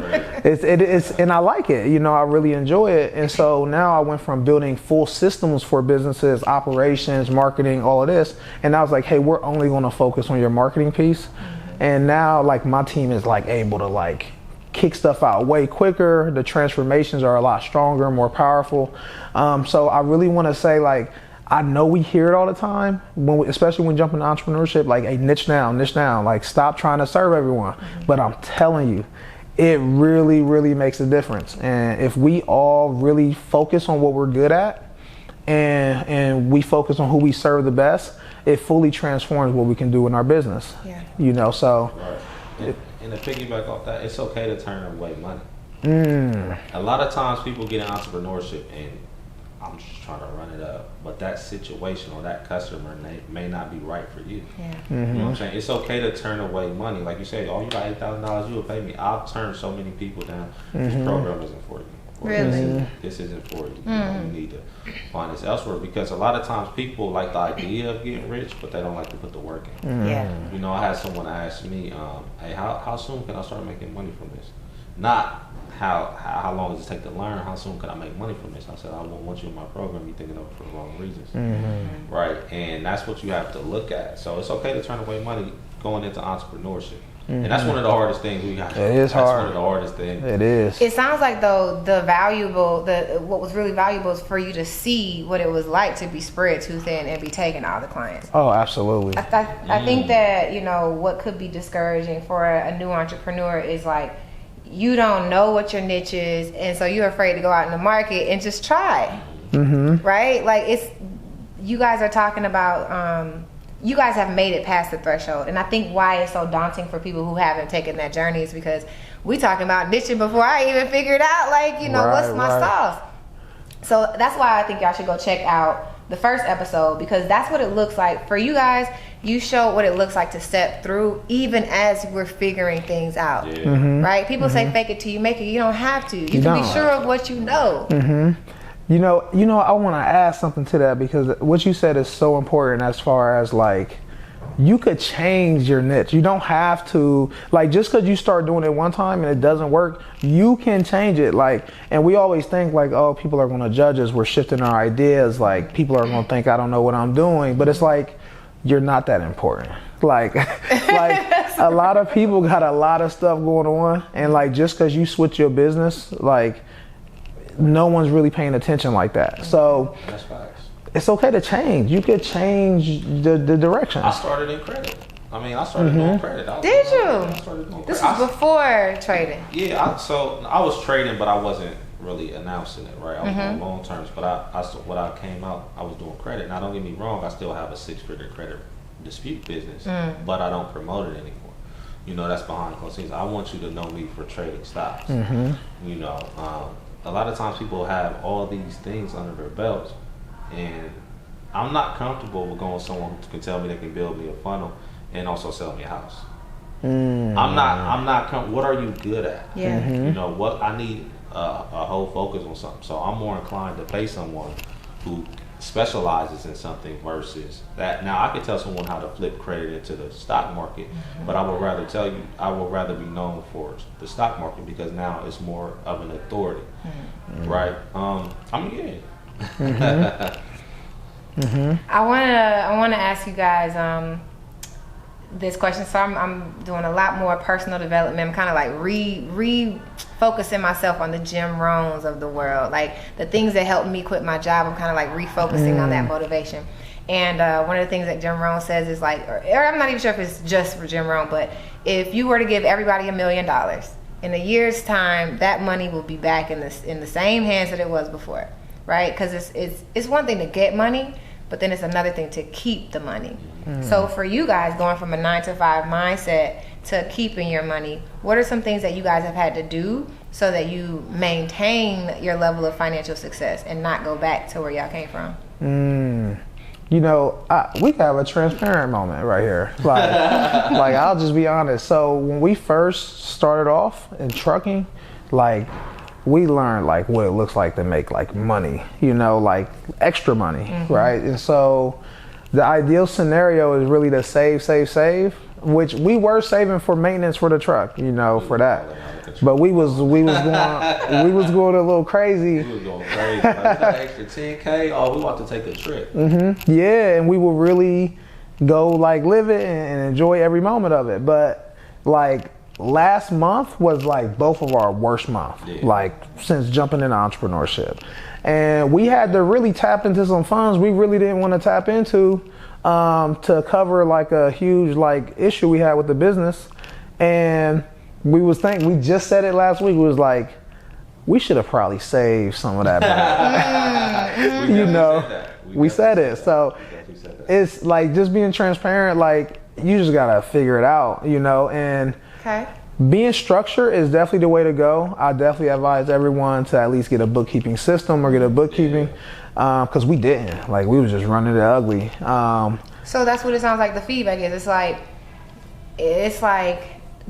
It's and I like it, you know, I really enjoy it. And so now I went from building full systems for businesses, operations, marketing, all of this. And I was like, hey, we're only gonna focus on your marketing piece. And now like my team is like able to like kick stuff out way quicker. The transformations are a lot stronger, more powerful. So I really wanna say, like, I know we hear it all the time, especially when we jump into entrepreneurship, like, hey, niche down, like stop trying to serve everyone. But I'm telling you, it really, really makes a difference. And if we all really focus on what we're good at and we focus on who we serve the best, it fully transforms what we can do in our business. Yeah. You know, so. Right. And to piggyback off that, it's okay to turn away money. A lot of times people get in entrepreneurship and I'm just trying to run it up, but that situation or that customer may not be right for you. Yeah. You know what I'm saying? It's okay to turn away money. Like you say, oh, you got $8,000, you will pay me. I've turned so many people down. This program isn't for you. Or Really? This isn't for you. You know, you need to find this elsewhere, because a lot of times people like the idea of getting rich, but they don't like to put the work in. Yeah. You know, I had someone ask me, hey, how soon can I start making money from this? Not how long does it take to learn? How soon can I make money from this? I said, I won't want you in my program. You're thinking of it for the wrong reasons. Right? And that's what you have to look at. So it's okay to turn away money going into entrepreneurship. And that's one of the hardest things we got. It is hard. That's one of the hardest things. It is. It sounds like though what was really valuable is for you to see what it was like to be spread too thin and be taking all the clients. Oh, absolutely. I think that, you know, what could be discouraging for a new entrepreneur is like, you don't know what your niche is, and so you're afraid to go out in the market and just try. Right? Like, you guys are talking about, you guys have made it past the threshold, and I think why it's so daunting for people who haven't taken that journey is because we talking about niching before I even figured out, like, you know, what's my sauce. So that's why I think y'all should go check out the first episode, because that's what it looks like for you guys. You showed what it looks like to step through, even as we're figuring things out. Right? People say fake it till you make it. You don't have to. You can be sure of what you know. You know, I want to add something to that, because what you said is so important as far as like, you could change your niche. You don't have to, like, just because you start doing it one time and it doesn't work, you can change it. Like, and we always think like, oh, people are going to judge us. We're shifting our ideas. Like, people are going to think I don't know what I'm doing. But it's like, you're not that important. Like, a lot of people got a lot of stuff going on, and like, just because you switch your business, like, no one's really paying attention like that. So That's facts. It's okay to change. You could change the direction. I started in credit. I started doing credit. Did you? I started doing This credit. was before trading. Yeah, so I was trading, but I wasn't really announcing it, right? I was doing long terms, but when I came out, I was doing credit. Now, don't get me wrong, I still have a 6-figure credit dispute business, but I don't promote it anymore. You know, that's behind closed scenes. I want you to know me for trading stocks. You know, a lot of times people have all these things under their belts, and I'm not comfortable with going with someone who can tell me they can build me a funnel and also sell me a house. I'm not what are you good at? You know what, I need a whole focus on something. So I'm more inclined to pay someone who specializes in something versus that. Now, I could tell someone how to flip credit into the stock market, but I would rather be known for the stock market, because now it's more of an authority, right? I wanna ask you guys this question. So I'm doing a lot more personal development. I'm kind of like refocusing myself on the Jim Rohns of the world, like the things that helped me quit my job. I'm kind of like refocusing on that motivation. And one of the things that Jim Rohn says is like, or I'm not even sure if it's just for Jim Rohn, but if you were to give everybody $1 million in a year's time, that money will be back in the same hands that it was before, right? Because it's one thing to get money, but then it's another thing to keep the money. So for you guys, going from a 9-to-5 mindset to keeping your money, what are some things that you guys have had to do so that you maintain your level of financial success and not go back to where y'all came from? You know, we have a transparent moment right here. Like, I'll just be honest. So when we first started off in trucking, like, we learned like what it looks like to make like money, you know, like extra money, right? And so the ideal scenario is really to save, which we were saving for maintenance for the truck, you know, for that. But we was going a little crazy. We was going crazy. Like, we got extra 10K. Oh, we want to take a trip. Yeah, and we will really go like live it and enjoy every moment of it. But like last month was like both of our worst months, like since jumping into entrepreneurship. And we had to really tap into some funds we really didn't want to tap into to cover like a huge like issue we had with the business. And we just said it last week, we was like, we should have probably saved some of that money. You know, we said it. So it's like just being transparent, like you just gotta figure it out, you know, and being structured is definitely the way to go. I definitely advise everyone to at least get a bookkeeping system or get a bookkeeping, because we didn't. Like, we was just running it ugly. So that's what it sounds like the feedback is. It's like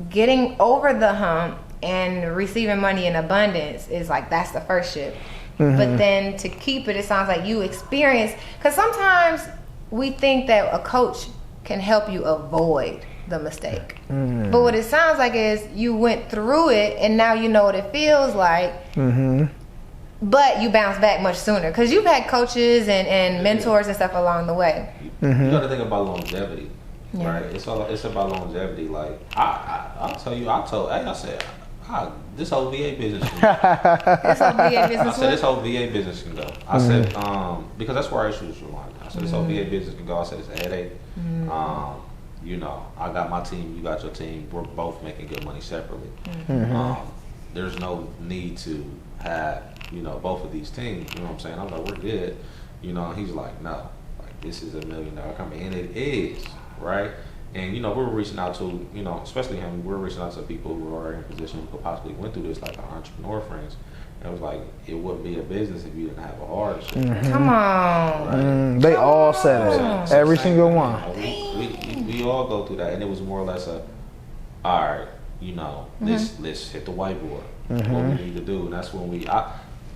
getting over the hump and receiving money in abundance is like, that's the first ship. But then to keep it sounds like you experience, because sometimes we think that a coach can help you avoid the mistake. But what it sounds like is you went through it and now you know what it feels like, but you bounce back much sooner because you've had coaches and mentors and stuff along the way. You got to think about longevity. right? It's about longevity. Like I'll tell you, I said, this whole VA business can go. This whole VA business. I said this whole VA business can go. I said because that's where our issues were lying. I said this whole VA business can go. I said it's a headache. You know, I got my team, you got your team. We're both making good money separately. There's no need to have, you know, both of these teams. You know what I'm saying? I'm like, we're good. You know, and he's like, no, like this is $1 million company, and it is, right? And you know, we're reaching out to, you know, especially him. We're reaching out to people who are in a position who could possibly went through this, like our entrepreneur friends. And it was like, it wouldn't be a business if you didn't have a hardship. Come on. Right? They all said it. Every single one. We all go through that, and it was more or less all right, you know, let's hit the whiteboard. What we need to do, and that's when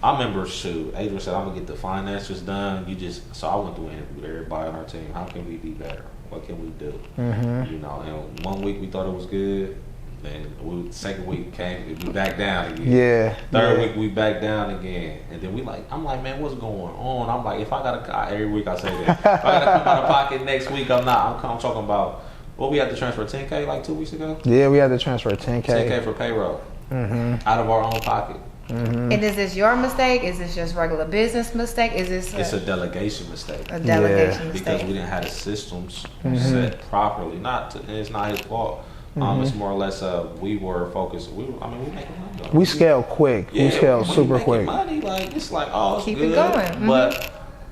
I remember, Adrian said, I'm gonna get the finances done. So I went through an interview with everybody on our team. How can we be better? What can we do? You know, and 1 week we thought it was good. Then second week came, we back down again. Yeah. Third week we back down again, and then I'm like, man, what's going on? I'm like, if I gotta, every week I say that, if I gotta come out of pocket next week, I'm talking about. What we had to transfer $10K like 2 weeks ago. Yeah, we had to transfer $10K. $10K for payroll, out of our own pocket. And is this your mistake? Is this just regular business mistake? Is this? It's a delegation mistake. A delegation mistake because we didn't have the systems set properly. It's not his fault. It's more or less we were focused. We making money. We scaled quick. Yeah, we scaled super quick. Money, like it's like it's keep good, it going. But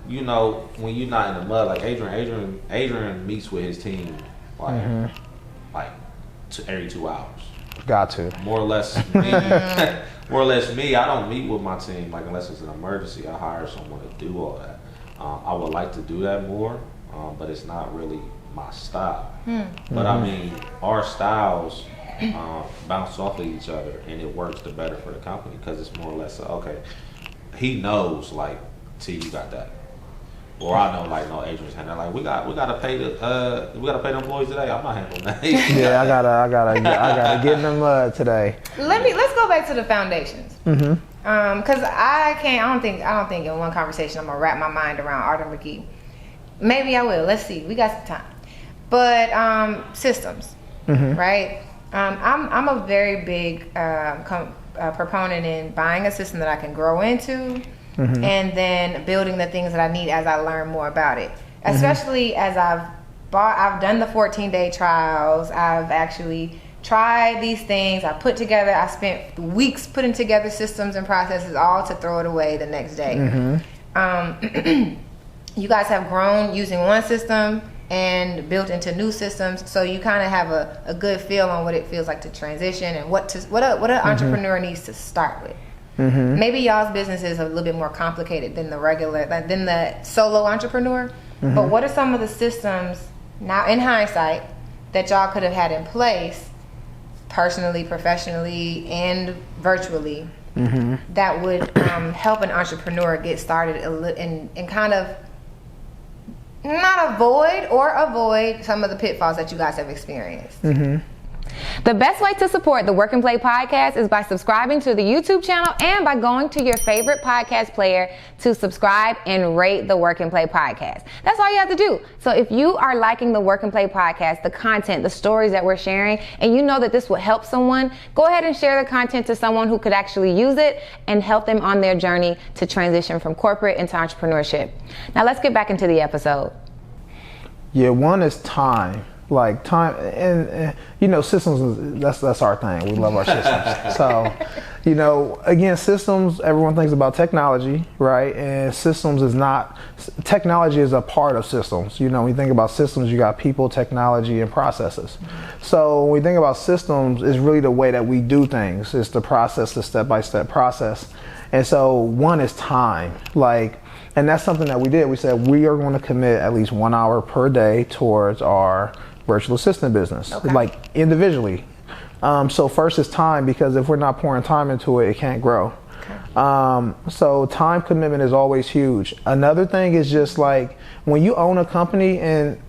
you know, when you're not in the mud, like Adrian meets with his team like every 2 hours. Got to. More or less me. More or less me. I don't meet with my team like unless it's an emergency. I hire someone to do all that. I would like to do that more, but it's not really my style. But I mean, our styles bounce off of each other, and it works the better for the company because it's more or less okay. He knows like, T, you got that. Or I know, like, no, Adrian's handling. Like, we gotta pay the employees today. I'm not handling that. Yeah, I gotta get in the mud today. Let's go back to the foundations. Cause I don't think in one conversation I'm gonna wrap my mind around Arter and McGee. Maybe I will. Let's see. We got some time. But systems, right? I'm a very big proponent in buying a system that I can grow into. And then building the things that I need as I learn more about it. Especially as I've done the 14-day trials. I've actually tried these things. I spent weeks putting together systems and processes all to throw it away the next day. You guys have grown using one system and built into new systems, so you kind of have a good feel on what it feels like to transition and what an entrepreneur needs to start with. Maybe y'all's business is a little bit more complicated than than the solo entrepreneur. But what are some of the systems now in hindsight that y'all could have had in place personally, professionally, and virtually that would help an entrepreneur get started and kind of not avoid some of the pitfalls that you guys have experienced? The best way to support the Work and Play podcast is by subscribing to the YouTube channel and by going to your favorite podcast player to subscribe and rate the Work and Play podcast. That's all you have to do. So if you are liking the Work and Play podcast, the content, the stories that we're sharing, and you know that this will help someone, go ahead and share the content to someone who could actually use it and help them on their journey to transition from corporate into entrepreneurship. Now let's get back into the episode. Yeah, one is time. Like time, and you know, systems, that's our thing. We love our systems. So, you know, again, systems, everyone thinks about technology, right? And systems is not, technology is a part of systems. You know, when you think about systems, you got people, technology, and processes. So when we think about systems, it's really the way that we do things. It's the process, the step-by-step process. And so one is time. And that's something that we did. We said we are going to commit at least 1 hour per day towards our virtual assistant business, like individually. So first is time, because if we're not pouring time into it, it can't grow. So time commitment is always huge. Another thing is just like when you own a company and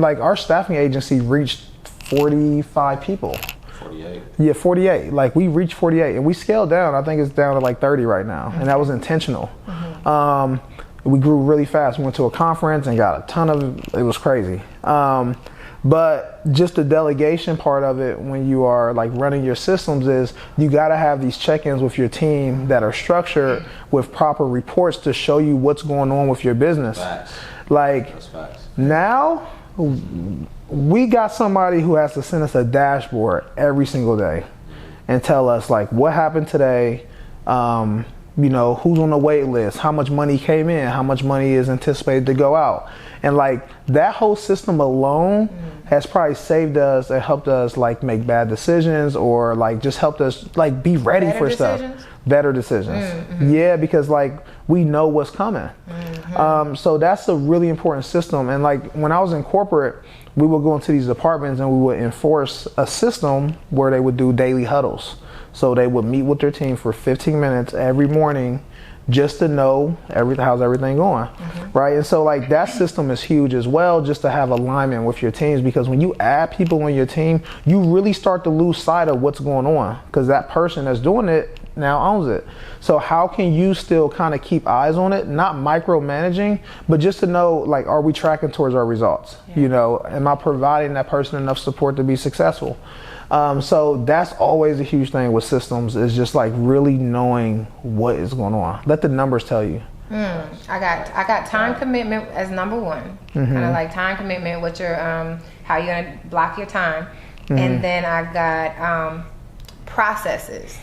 like our staffing agency reached 45 people. 48. Yeah, 48. Like we reached 48 and we scaled down. I think it's down to like 30 right now. And that was intentional. We grew really fast. We went to a conference and got a ton of, it was crazy. But just the delegation part of it when you are like running your systems is you got to have these check-ins with your team that are structured with proper reports to show you what's going on with your business. Facts. Like That's facts. now we got somebody who has to send us a dashboard every single day and tell us like what happened today, you know, who's on the wait list, how much money came in, how much money is anticipated to go out. And like that whole system alone has probably saved us and helped us like make bad decisions or like just helped us like be ready for stuff. Better decisions. Yeah, because like we know what's coming. So that's a really important system. And like when I was in corporate, we would go into these departments and we would enforce a system where they would do daily huddles. So they would meet with their team for 15 minutes every morning just to know how's everything going, right? And so like that system is huge as well, just to have alignment with your teams, because when you add people on your team, you really start to lose sight of what's going on because that person that's doing it now owns it. So how can you still kind of keep eyes on it, not micromanaging, but just to know like, are we tracking towards our results? You know, am I providing that person enough support to be successful? So that's always a huge thing with systems, is just like really knowing what is going on. Let the numbers tell you. I got time commitment as number one. Kind of like time commitment, what your how you're gonna block your time, and then I got processes.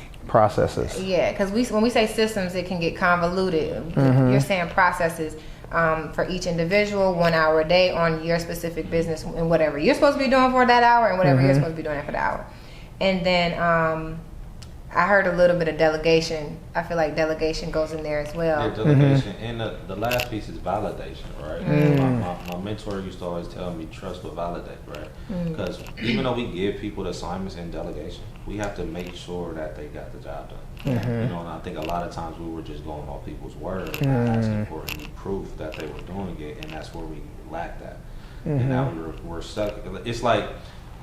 Yeah, because when we say systems, it can get convoluted. You're saying processes. For each individual, 1 hour a day on your specific business and whatever you're supposed to be doing for that hour and whatever you're supposed to be doing for the hour. And then I heard a little bit of delegation. I feel like delegation goes in there as well. Yeah, delegation. And the last piece is validation, right? My mentor used to always tell me, trust but validate, right? Because even though we give people the assignments in delegation, we have to make sure that they got the job done. You know, and I think a lot of times we were just going off people's word and asking for any proof that they were doing it, and that's where we lacked that. And now we're stuck. It's like,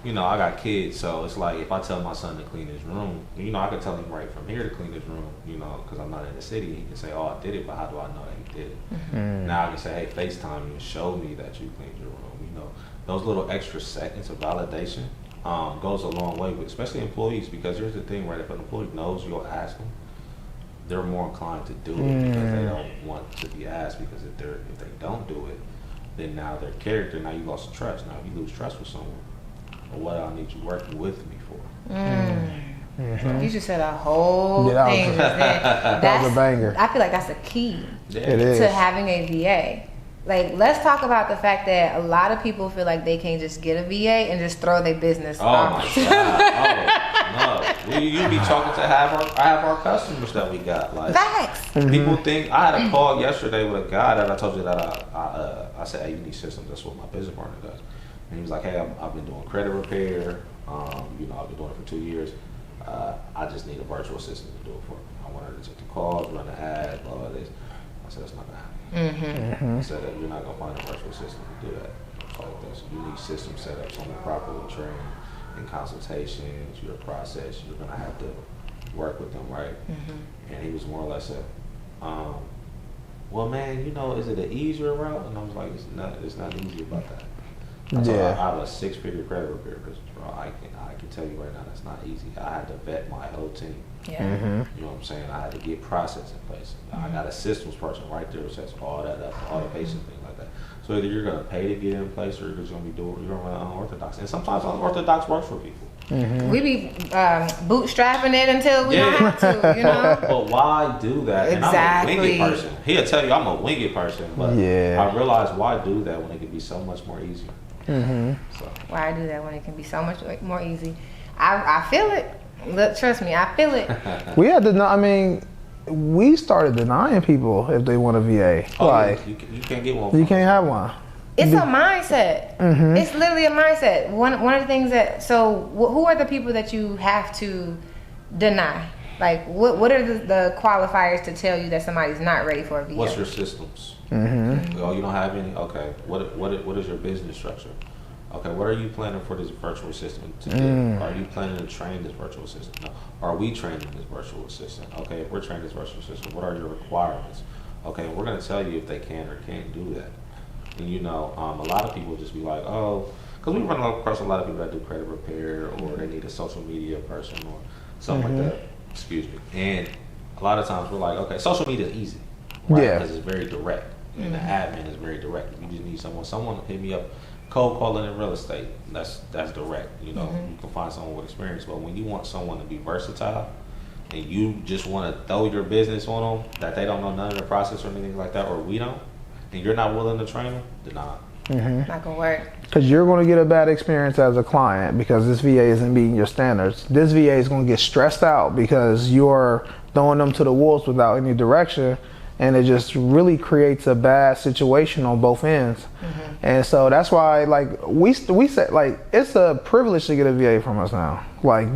you know, I got kids, so it's like if I tell my son to clean his room, you know, I can tell him right from here to clean his room, you know, because I'm not in the city. He can say, oh, I did it, but how do I know that he did it? Now I can say, hey, FaceTime me and show me that you cleaned your room. You know, those little extra seconds of validation goes a long way, with especially employees, because here's the thing, right? If an employee knows you'll ask them, they're more inclined to do it because they don't want to be asked. Because if they don't do it, then now their character, now you lost trust. Now if you lose trust with someone, well, what I need you working with me for? You just said a whole thing. That was a banger. I feel like that's a key It is. to having a VA. Like, let's talk about the fact that a lot of people feel like they can't just get a VA and just throw their business off. My God. Oh, no. You be talking to have our customers that we got. Like, Facts. People think, I had a call yesterday with a guy that I told you that I said, hey, you need systems. That's what my business partner does. And he was like, hey, I've been doing credit repair. You know, I've been doing it for 2 years. I just need a virtual assistant to do it for me. I want her to take the calls, run the ad, blah, blah, this. I said, that's not going to happen. I said that you're not going to find a virtual assistant to do that. Like this. You need systems set up, someone properly trained in consultations, your process. You're going to have to work with them, right? And he was more or less said, well, man, you know, is it an easier route? And I was like, it's not easy about that. I have a 6-figure credit repair because, bro, I can tell you right now, that's not easy. I had to vet my whole team. You know what I'm saying? I had to get process in place. I got a systems person right there who sets all that up, all the basic things like that. So either you're going to pay to get in place, or you're just going to be doing, you're going to run unorthodox. And sometimes unorthodox works for people. We be bootstrapping it until we don't have to, you know? But why do that? Exactly. And I'm a wing it person. He'll tell you I'm a wing it person, but I realize why do that when it can be so much more easier. So. Why do that when it can be so much more easy? I feel it. Look, trust me, I feel it. We had to. I mean, we started denying people if they want a VA. Oh, like you can't get one. You can't have one. It's a mindset. It's literally a mindset. One of the things that. So, who are the people that you have to deny? Like, what are the qualifiers to tell you that somebody's not ready for a VA? What's your systems? Oh, you don't have any? Okay. What is your business structure? Okay, what are you planning for this virtual assistant to do? Are you planning to train this virtual assistant? No. Are we training this virtual assistant? Okay, if we're training this virtual assistant, what are your requirements? Okay, we're going to tell you if they can or can't do that. And you know, a lot of people just be like, oh, because we run across a lot of people that do credit repair, or they need a social media person or something like that. Excuse me. And a lot of times we're like, okay, social media is easy, right? Yeah. Because it's very direct, and the admin is very direct. You just need someone to hit me up. Cold calling in real estate, that's direct. You know, you can find someone with experience. But when you want someone to be versatile, and you just want to throw your business on them, that they don't know none of the process or anything like that, or we don't, and you're not willing to train them, then not. Not gonna work. Because you're going to get a bad experience as a client because this VA isn't meeting your standards. This VA is going to get stressed out because you're throwing them to the wolves without any direction, and it just really creates a bad situation on both ends. And so that's why, like, we said, like, it's a privilege to get a VA from us now. Like,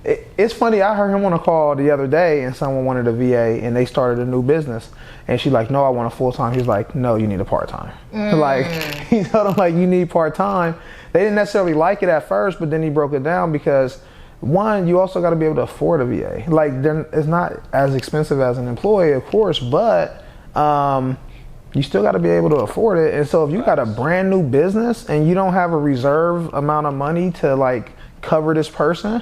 it's funny, I heard him on a call the other day, and someone wanted a VA, and they started a new business, and she's like, no, I want a full-time. He's like, no, you need a part-time. Like, he told him, like, you need part-time. They didn't necessarily like it at first, but then he broke it down because, one, you also got to be able to afford a VA. Like, it's not as expensive as an employee, of course, but you still got to be able to afford it. And so if you got a brand new business and you don't have a reserve amount of money to, like, cover this person,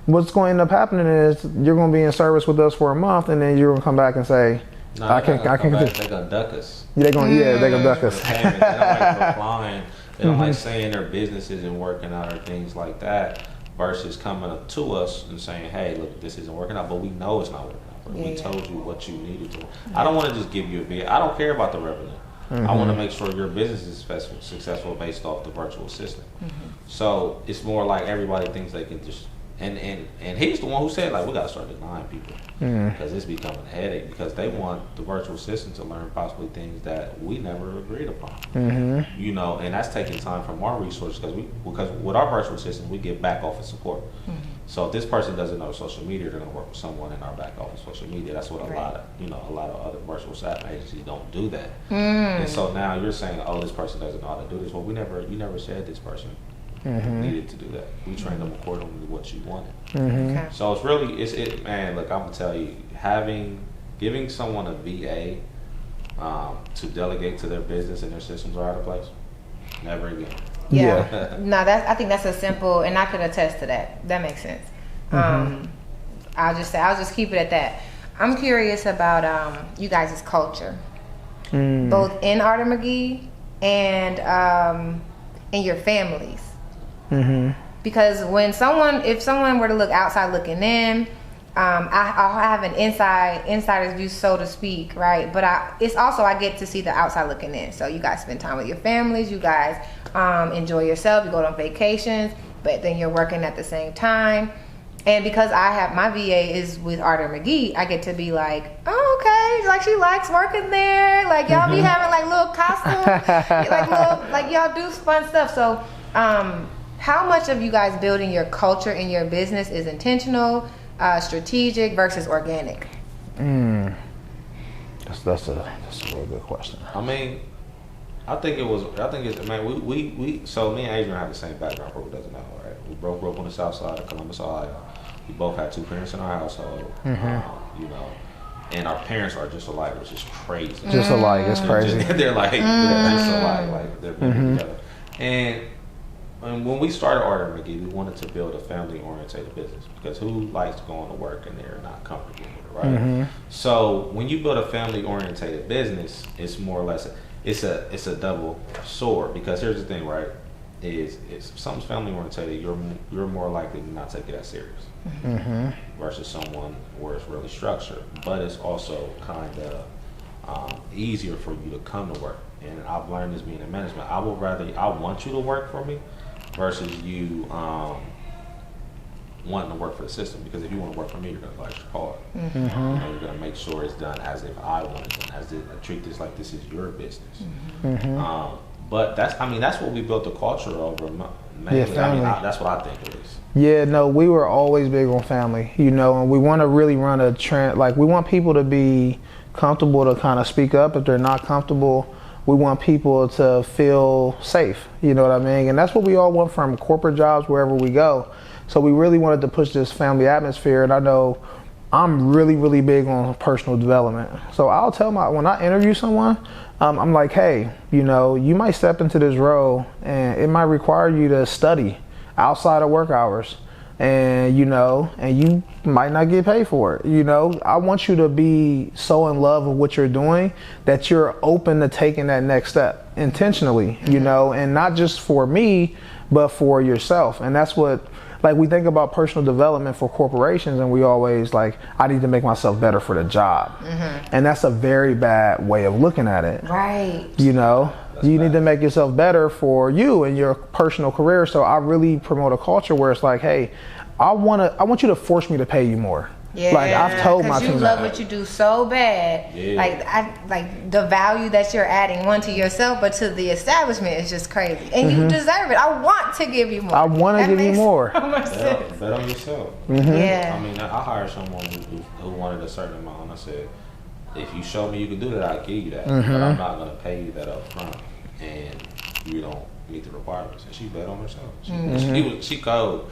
what's going to end up happening is you're going to be in service with us for a month, and then you're going to come back and say, I can't. They're gonna duck us. They're gonna duck us. They don't like replying. They don't like saying their business isn't working out or things like that. Versus coming up to us and saying, "Hey, look, this isn't working out," but we know it's not working out. We told you what you needed to. I don't want to just give you a bid. I don't care about the revenue. I want to make sure your business is successful based off the virtual assistant. So it's more like everybody thinks they can just. And he's the one who said, like, we got to start denying people because it's becoming a headache because they want the virtual assistant to learn possibly things that we never agreed upon. You know, and that's taking time from our resources because with our virtual assistant, we get back office support. So if this person doesn't know social media, they're going to work with someone in our back office social media. That's what a lot of other virtual staff agencies don't do that. And so now you're saying, oh, this person doesn't know how to do this. Well, you never said this person needed to do that. We trained them accordingly to what you wanted. Okay. So it's really man. Look, I'm gonna tell you, giving someone a VA to delegate to their business and their systems are out of place. Never again. Yeah. No, I think that's a simple, and I can attest to that. That makes sense. I'll just keep it at that. I'm curious about you guys' culture, both in Arter McGee and in your families. Because if someone were to look outside looking in, I'll have an insider's view, so to speak, right? But it's also I get to see the outside looking in. So you guys spend time with your families, you guys enjoy yourself, you go on vacations, but then you're working at the same time. And because I have my VA is with Arter McGee, I get to be like, oh, okay, like she likes working there. Like y'all be having like little costumes, like y'all do fun stuff. So how much of you guys building your culture in your business is intentional, strategic versus organic? That's a really good question. I mean, I think it's man. We so me and Adrian have the same background. For who doesn't know, right? We both grew up on the south side of Columbus, Ohio. We both had two parents in our household. You know, and our parents are just alike, which is crazy. Just alike, it's crazy. They're like they're just alike, like they're together. And when we started Arter and McGee, we wanted to build a family-oriented business because who likes going to work and they're not comfortable with it, right? So when you build a family-oriented business, it's more or less it's a double sword because here's the thing, right? Is if something's family-oriented, you're more likely to not take it as serious versus someone where it's really structured. But it's also kind of easier for you to come to work. And I've learned this being in management. I want you to work for me versus you wanting to work for the system. Because if you want to work for me, you're going to fight hard. You know, you're going to make sure it's done as if I want it done, as if I treat this like this is your business. But that's what we built the culture over. Mainly. Family. That's what I think it is. Yeah, no, we were always big on family, you know, and we want to really run a trend. Like, we want people to be comfortable to kind of speak up if they're not comfortable. We want people to feel safe, you know what I mean? And that's what we all want from corporate jobs, wherever we go. So we really wanted to push this family atmosphere, and I know I'm really, really big on personal development. So I'll tell when I interview someone, I'm like, hey, you know, you might step into this role and it might require you to study outside of work hours, and you know, and you might not get paid for it. You know, I want you to be so in love with what you're doing that you're open to taking that next step intentionally, you know, and not just for me, but for yourself. And that's what, like, we think about personal development for corporations, and we always like, I need to make myself better for the job. And that's a very bad way of looking at it. Right. You know, you need to make yourself better for you and your personal career. So I really promote a culture where it's like, hey, I want you to force me to pay you more. Yeah, like I've told my team, you love what you do so bad. Yeah. Like the value that you're adding, one, to yourself, but to the establishment is just crazy, and you deserve it. I want to give you more. I want to give you more. Bet on yourself. Yeah. I mean, I hired someone who wanted a certain amount, and I said, if you show me you can do that, I'll give you that. But I'm not going to pay you that up front, and you don't meet the requirements. And she bet on herself. She cold. She cold.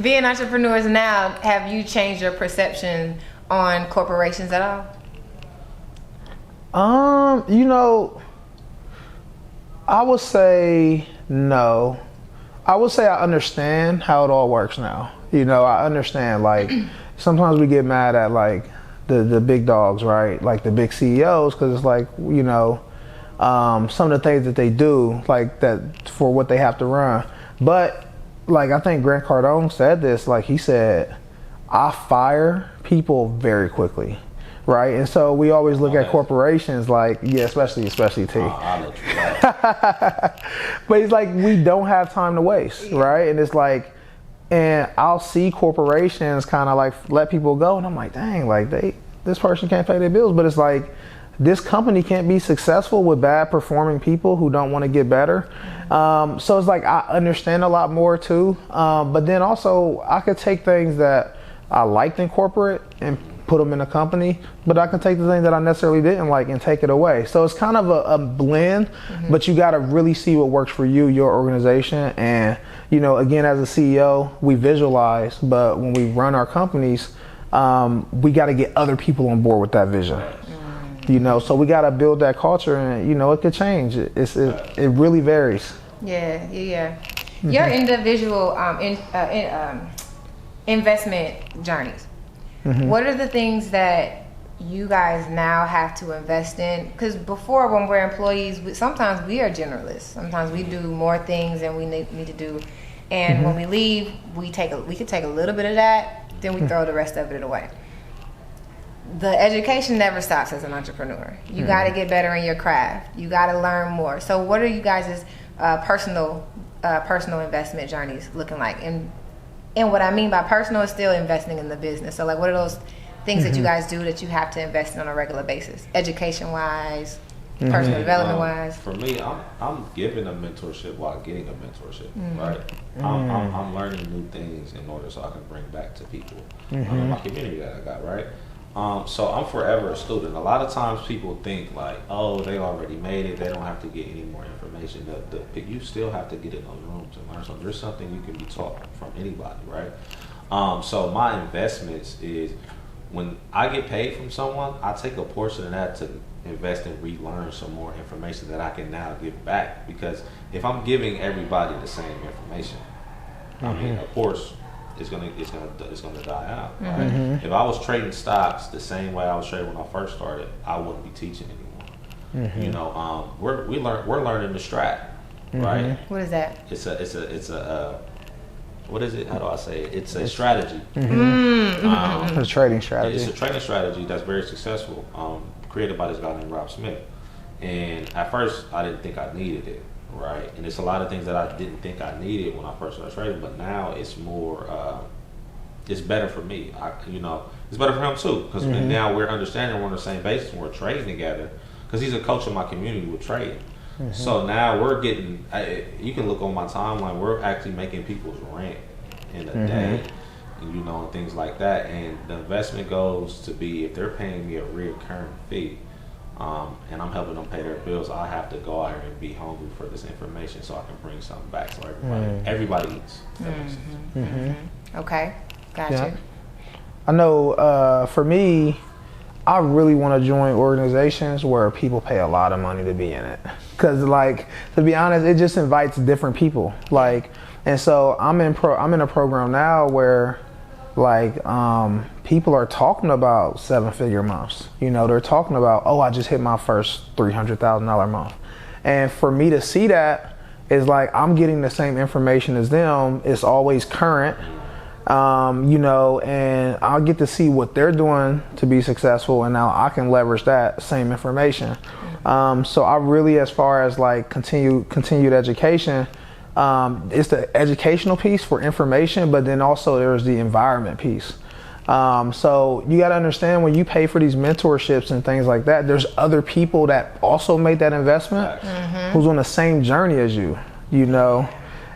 Being entrepreneurs now, have you changed your perception on corporations at all? You know, I would say no. I would say I understand how it all works now. You know, I understand, like, sometimes we get mad at, like, the big dogs, right? Like the big CEOs, because it's like, you know, some of the things that they do, like that for what they have to run. But like, I think Grant Cardone said this, like he said, I fire people very quickly, right? And so we always look at corporations like, yeah, especially T. I'll let you know. But it's like, we don't have time to waste, right? And it's like, and I'll see corporations kind of like let people go, and I'm like, dang, like this person can't pay their bills. But it's like, this company can't be successful with bad performing people who don't want to get better. So it's like, I understand a lot more too. But then also, I could take things that I liked in corporate and put them in a company, but I can take the things that I necessarily didn't like and take it away. So it's kind of a blend, but you got to really see what works for you, your organization. And, you know, again, as a CEO, we visualize, but when we run our companies, we got to get other people on board with that vision. You know, so we got to build that culture, and, you know, it could change. It really varies. Yeah. Your individual investment journeys. What are the things that you guys now have to invest in? Because before, when we're employees, sometimes we are generalists. Sometimes we do more things than we need to do. And when we leave, we could take a little bit of that, then we throw the rest of it away. The education never stops as an entrepreneur. You got to get better in your craft. You got to learn more. So what are you guys' personal investment journeys looking like? And what I mean by personal is still investing in the business. So like, what are those things that you guys do that you have to invest in on a regular basis, education-wise, personal development-wise? For me, I'm giving a mentorship while getting a mentorship, right? I'm learning new things in order so I can bring back to people in my community that I got, right? So I'm forever a student. A lot of times people think like, oh, they already made it, they don't have to get any more information. You still have to get in those rooms and learn something. There's something you can be taught from anybody, right? So my investments is, when I get paid from someone, I take a portion of that to invest and relearn some more information that I can now give back. Because if I'm giving everybody the same information, I mean, of course, it's gonna die out. Right? If I was trading stocks the same way I was trading when I first started, I wouldn't be teaching anymore. You know, we're learning the strat, right? What is that? It's a what is it? How do I say it? It's a strategy. It's a trading strategy. It's a trading strategy that's very successful, created by this guy named Rob Smith. And at first, I didn't think I needed it, right? And it's a lot of things that I didn't think I needed when I first started trading, but now it's more, it's better for me. It's better for him too, because now we're understanding, we're on the same basis, and we're trading together, because he's a coach in my community with trading. So now we're getting, you can look on my timeline, we're actually making people's rent in a day, and things like that. And the investment goes to be, if they're paying me a recurring fee, and I'm helping them pay their bills, I have to go out here and be hungry for this information so I can bring something back so everybody eats. Okay, gotcha. I know for me, I really want to join organizations where people pay a lot of money to be in it. Because, like, to be honest, it just invites different people. Like, and so I'm in a program now where, like, people are talking about 7-figure months. You know, they're talking about, oh, I just hit my first $300,000 month. And for me to see that is like, I'm getting the same information as them. It's always current. You know, and I'll get to see what they're doing to be successful, and now I can leverage that same information. So I really, as far as like continued education, it's the educational piece for information, but then also there's the environment piece. So you got to understand, when you pay for these mentorships and things like that, there's other people that also made that investment who's on the same journey as you, you know.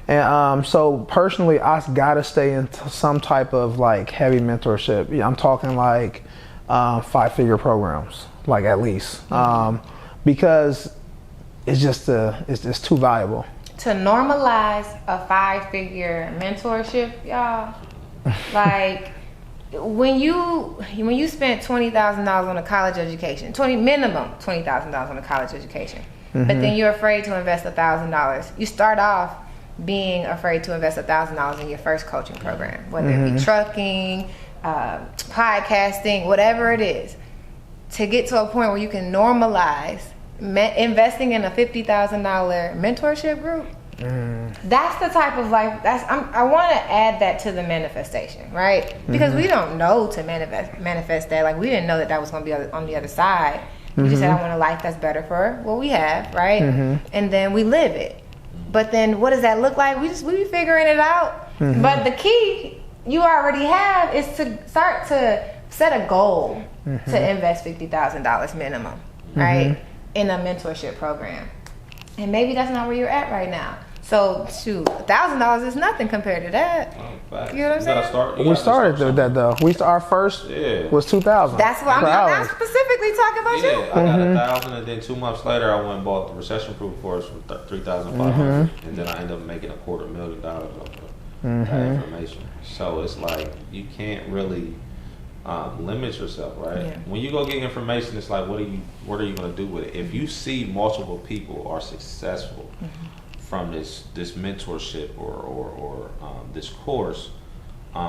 And so personally, I gotta stay in some type of like heavy mentorship. I'm talking like 5-figure programs, like at least, because it's just it's too valuable. To normalize a 5-figure mentorship, y'all, like when you spent $20,000 on a college education, minimum $20,000 on a college education, but then you're afraid to invest $1,000. You start off being afraid to invest $1,000 in your first coaching program, whether it be trucking, podcasting, whatever it is, to get to a point where you can normalize investing in a $50,000 mentorship group. That's the type of life. I want to add that to the manifestation, right? Because we don't know to manifest that. Like, we didn't know that was going to be on the other side. We just said, I want a life that's better for what we have, right? And then we live it. But then what does that look like? We be figuring it out. But the key you already have is to start to set a goal to invest $50,000 minimum, right? In a mentorship program. And maybe that's not where you're at right now. So shoot, $1,000 is nothing compared to that. You know what I'm saying? We started with that though. Our first was $2,000. That's what I'm specifically talking about. I got $1,000, and then 2 months later, I went and bought the recession-proof course for $3,500, and then I ended up making $250,000 off of that information. So it's like, you can't really limit yourself, right? Yeah. When you go get information, it's like, what are you going to do with it? If you see multiple people are successful from this mentorship or this course,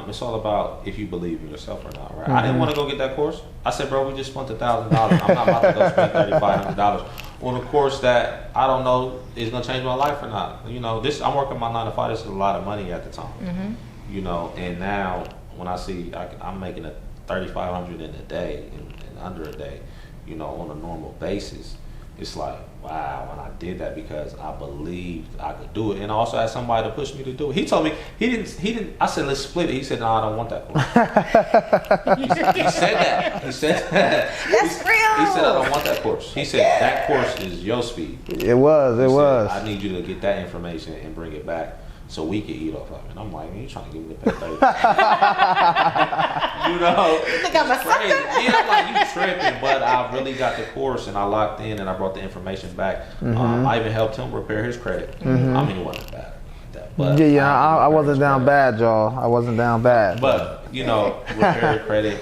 it's all about if you believe in yourself or not, right? I didn't want to go get that course. I said, bro, we just spent $1,000. I'm not about to go spend $3,500 on a course that I don't know is going to change my life or not. You know, I'm working my 9 to 5. This is a lot of money at the time. You know, and now when I see I'm making a $3,500 in a day, in under a day, you know, on a normal basis, it's like, wow, when I did that because I believed I could do it, and I also had somebody to push me to do it. He told me he didn't. I said, let's split it. He said, no, I don't want that course. he said that. That's real. He said, I don't want that course. He said, that course is your speed. It was. I need you to get that information and bring it back so we can eat off of it. And I'm like, man, you trying to get me to pay $30? You know, you think I'm a sucker? Yeah, I'm like, you tripping, but I really got the course and I locked in and I brought the information back. I even helped him repair his credit. I mean, it wasn't bad. But I wasn't down bad, y'all. I wasn't down bad. But, you know, repair your credit,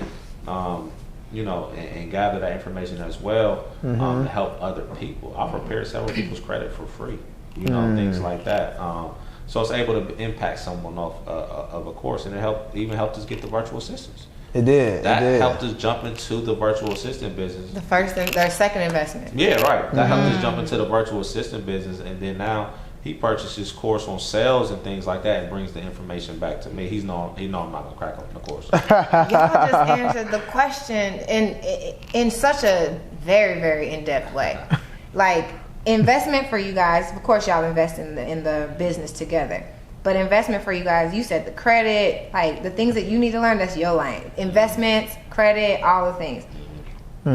you know, and gather that information as well to help other people. I've repaired several people's credit for free, you know, things like that. So it's able to impact someone off of a course, and it even helped us get the virtual assistants. It did. That helped us jump into the virtual assistant business. Their second investment. Yeah, right. That helped us jump into the virtual assistant business, and then now he purchased his course on sales and things like that, and brings the information back to me. He know I'm not gonna crack open the course. Y'all just answered the question in such a very, very in-depth way. Like, investment for you guys, of course y'all invest in the business together, but investment for you guys, you said the credit, like the things that you need to learn, that's your lane. Investments, credit, all the things.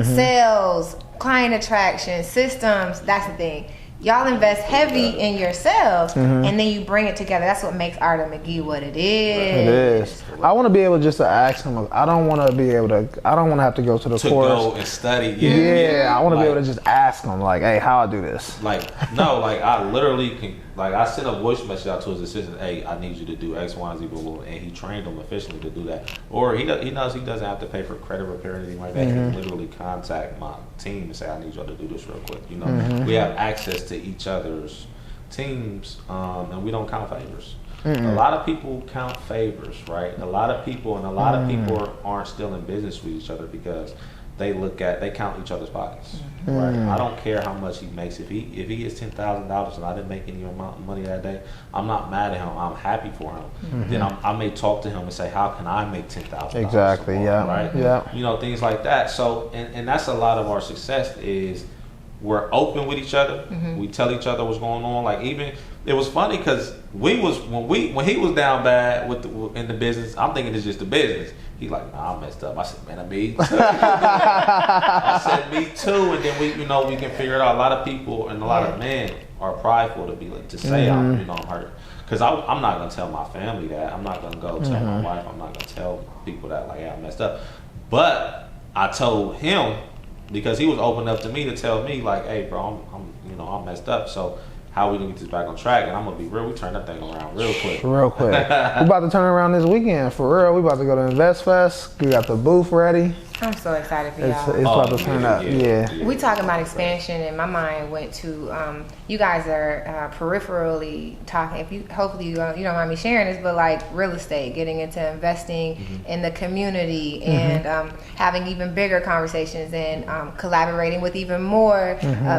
Sales, client attraction, systems, that's the thing. y'all invest heavy in yourselves, and then you bring it together. That's what makes Arter McGee what it is. It is. I want to be able just to ask him. I don't want to be able to. I don't want to have to go to the course. Go and study. Yeah, I want to be able to just ask him, like, hey, how I do this? Like, no, like I literally can. Like I sent a voice message out to his assistant. Hey, I need you to do X, Y, and Z, blah, blah, and he trained him efficiently to do that. Or he knows he doesn't have to pay for credit repair or anything like that. He can literally contact my team and say, I need y'all to do this real quick. You know, we have access to each other's teams, and we don't count favors. A lot of people count favors, right? A lot of people aren't still in business with each other because they count each other's pockets. Right? I don't care how much he makes. If he gets $10,000 and I didn't make any amount of money that day, I'm not mad at him. I'm happy for him. Then I may talk to him and say, how can I make $10,000? Exactly. Tomorrow, Yeah. Right. Yeah. You know, things like that. So and that's a lot of our success is we're open with each other. We tell each other what's going on. Like even it was funny because when he was down bad in the business, I'm thinking it's just the business. He like, nah, I messed up. I said, man, me too. I said, me too. And then we can figure it out. A lot of people and a lot of men are prideful to say I'm hurt. Because I'm not gonna tell my family that. I'm not gonna go tell my wife. I'm not gonna tell people that like, yeah, I messed up. But I told him because he was open up to me to tell me like, hey, bro, I'm messed up. So how we gonna get this back on track? And I'm gonna be real. We turn that thing around real quick. Real quick. We about to turn around this weekend for real. We about to go to Invest Fest. We got the booth ready. I'm so excited for y'all. It's about to turn up. Yeah. We talking about expansion, and my mind went to you guys are peripherally talking. Hopefully you don't mind me sharing this, but like real estate, getting into investing in the community, and having even bigger conversations, and collaborating with even more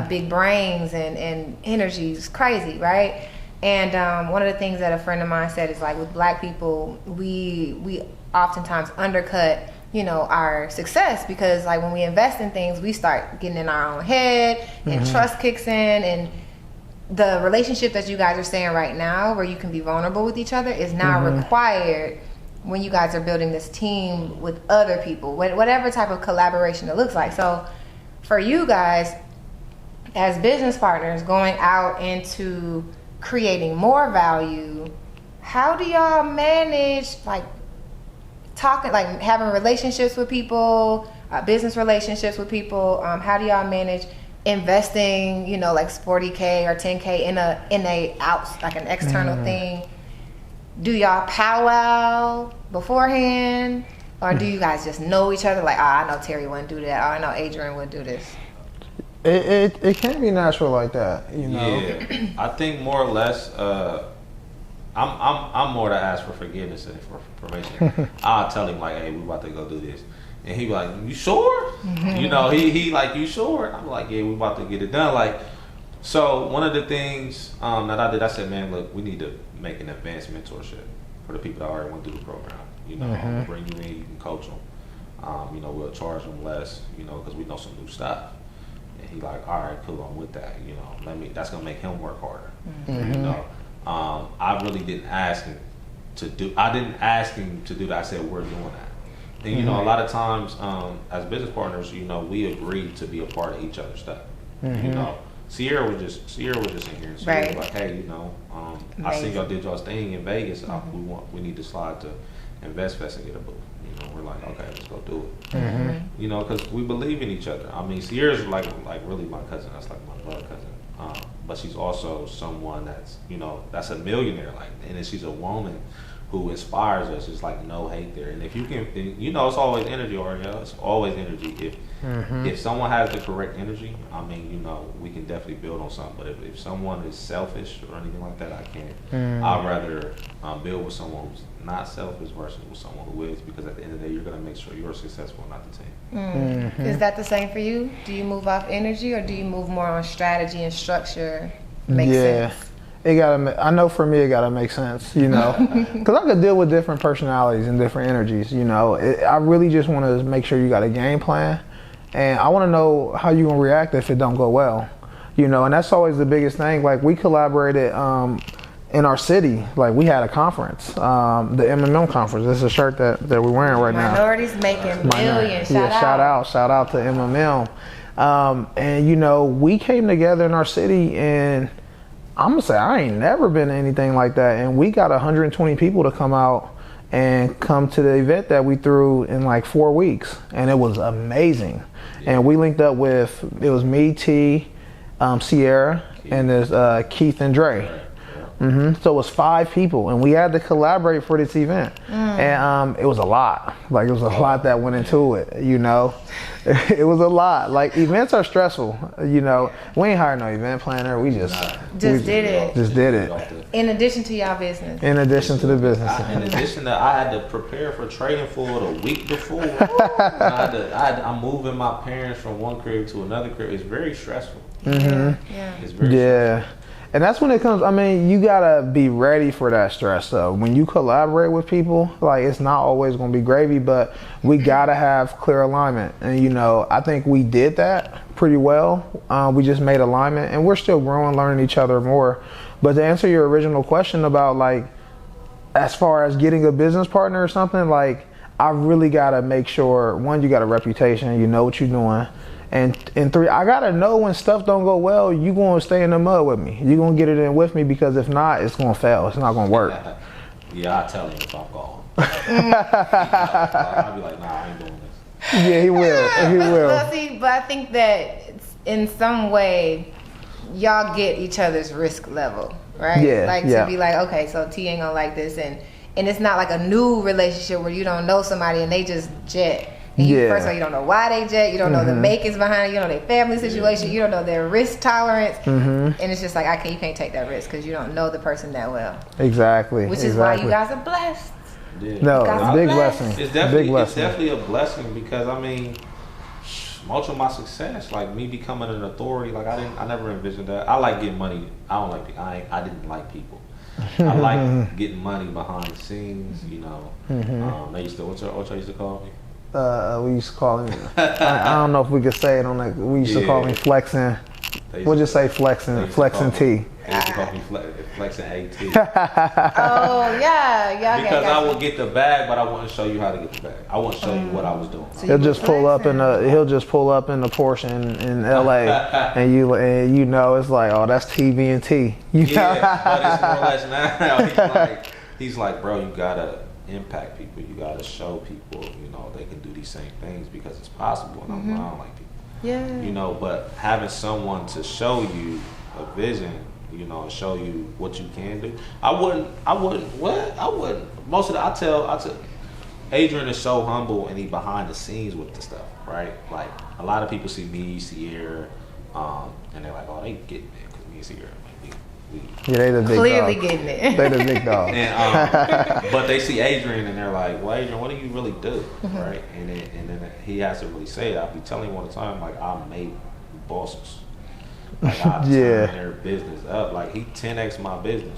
big brains and energies. Crazy, right? And one of the things that a friend of mine said is like with Black people, we oftentimes undercut our success because like when we invest in things, we start getting in our own head and trust kicks in, and the relationship that you guys are saying right now where you can be vulnerable with each other is now required when you guys are building this team with other people, whatever type of collaboration it looks like. So for you guys as business partners going out into creating more value, how do y'all manage talking, like having relationships with people, business relationships with people? How do y'all manage investing, like $40K or $10K in an external thing? Do y'all powwow beforehand, or do you guys just know each other? Like, I know Terry wouldn't do that. I know Adrian would do this. It can be natural like that, Yeah, I think more or less. I'm more to ask for forgiveness and for information. I'll tell him like, hey, we about to go do this. And he be like, you sure? He like, you sure? I'm like, yeah, we about to get it done. Like, so one of the things that I did, I said, man, look, we need to make an advanced mentorship for the people that already went through the program. I'll bring you in, you can coach them. We'll charge them less, because we know some new stuff. And he like, all right, cool, I'm with that. That's gonna make him work harder. I really didn't ask him to do. I didn't ask him to do that. I said we're doing that. And a lot of times, as business partners, we agree to be a part of each other's stuff. Sierra was just in here, and Sierra was like, hey, I seen y'all did y'all's thing in Vegas. We need to slide to Invest Fest and get a booth. We're like, okay, let's go do it. Because we believe in each other. I mean, Sierra's like really my cousin. That's like my blood cousin. But she's also someone that's, that's a millionaire. Like, and then she's a woman who inspires us. It's like no hate there. And if you can, it's always energy, Ariel. It's always energy. If someone has the correct energy, I mean, we can definitely build on something. But if someone is selfish or anything like that, I can't. I'd rather build with someone who's not selfish versus with someone who is, because at the end of the day, you're going to make sure you're successful, not the team. Is that the same for you? Do you move off energy, or do you move more on strategy and structure? Makes sense. I know for me it gotta make sense, because I could deal with different personalities and different energies. I really just want to make sure you got a game plan, and I want to know how you gonna react if it don't go well, and that's always the biggest thing. Like, we collaborated in our city. Like, we had a conference, the MMM conference. This is a shirt that we're wearing right now. Minorities making millions. Shout out to MMM. And you know, we came together in our city, and I'm gonna say I ain't never been to anything like that. And we got 120 people to come out and come to the event that we threw in like 4 weeks, and it was amazing. And we linked up with, it was me, T, Sierra, and there's Keith and Dre. So it was 5 people, and we had to collaborate for this event. And it was a lot. Like, it was a lot that went into it, you know. It was a lot. Like, events are stressful, you know. We ain't hired no event planner. We just did it. Just did it. In addition to y'all business. In addition to the business. In addition to, I had to prepare for trading for it a week before. I'm moving my parents from one crib to another crib. It's very stressful. Yeah. It's very stressful. And that's when it comes, I mean, you gotta be ready for that stress though. When you collaborate with people, like, it's not always gonna be gravy, but we gotta have clear alignment. And you know, I think we did that pretty well. We just made alignment, and we're still growing, learning each other more. But to answer your original question about, like, as far as getting a business partner or something, like, I really gotta make sure, one, you got a reputation, you know what you're doing. And 3, I gotta know when stuff don't go well, you gonna stay in the mud with me. You gonna get it in with me, because if not, it's gonna fail. It's not gonna work. Yeah, I tell him if I'm gone. I'll be like, nah, I ain't doing this. Yeah, he will. He will. Well, see, but I think that in some way, y'all get each other's risk level, right? Yeah. Like, to be like, okay, so T ain't gonna like this, and it's not like a new relationship where you don't know somebody and they just jet. And first of all, you don't know why they jet. You don't know the makings behind it. You don't know their family situation. You don't know their risk tolerance. And it's just like, okay, you can't take that risk because you don't know the person that well. Exactly. Which is why you guys are blessed. Yeah. No, it's a big blessing. It's definitely a blessing, because I mean, much of my success, like me becoming an authority, like I never envisioned that. I like getting money. I didn't like people. I like getting money behind the scenes. You know, they used to what y'all used to call me. We used to call him, I don't know if we could say it on that. We used to call him flexing. We'll just say flexing T. They used to call me flexing AT. Oh, yeah. Because I would get the bag, but I wouldn't show you how to get the bag. I wouldn't show you what I was doing. So he'll just pull up in the Porsche in LA, and you know it's like, oh, that's TV and T. But it's more or less now. He's like, bro, you gotta impact people. You gotta show people, you know, they can do these same things because it's possible. And I'm around like people. Yeah. You know, but having someone to show you a vision, you know, show you what you can do. I wouldn't. Most of the, I tell Adrian is so humble, and he behind the scenes with the stuff, right? Like, a lot of people see me, Sierra, and they're like, oh, they getting it, because me and Sierra, yeah, they the big clearly dog. Getting it. They the big dog. And, but they see Adrian and they're like, well, Adrian, what do you really do? Right? And then he has to really say it. I'll be telling him all the time, like, I make bosses. Like, I turn their business up. Like, he 10x my business.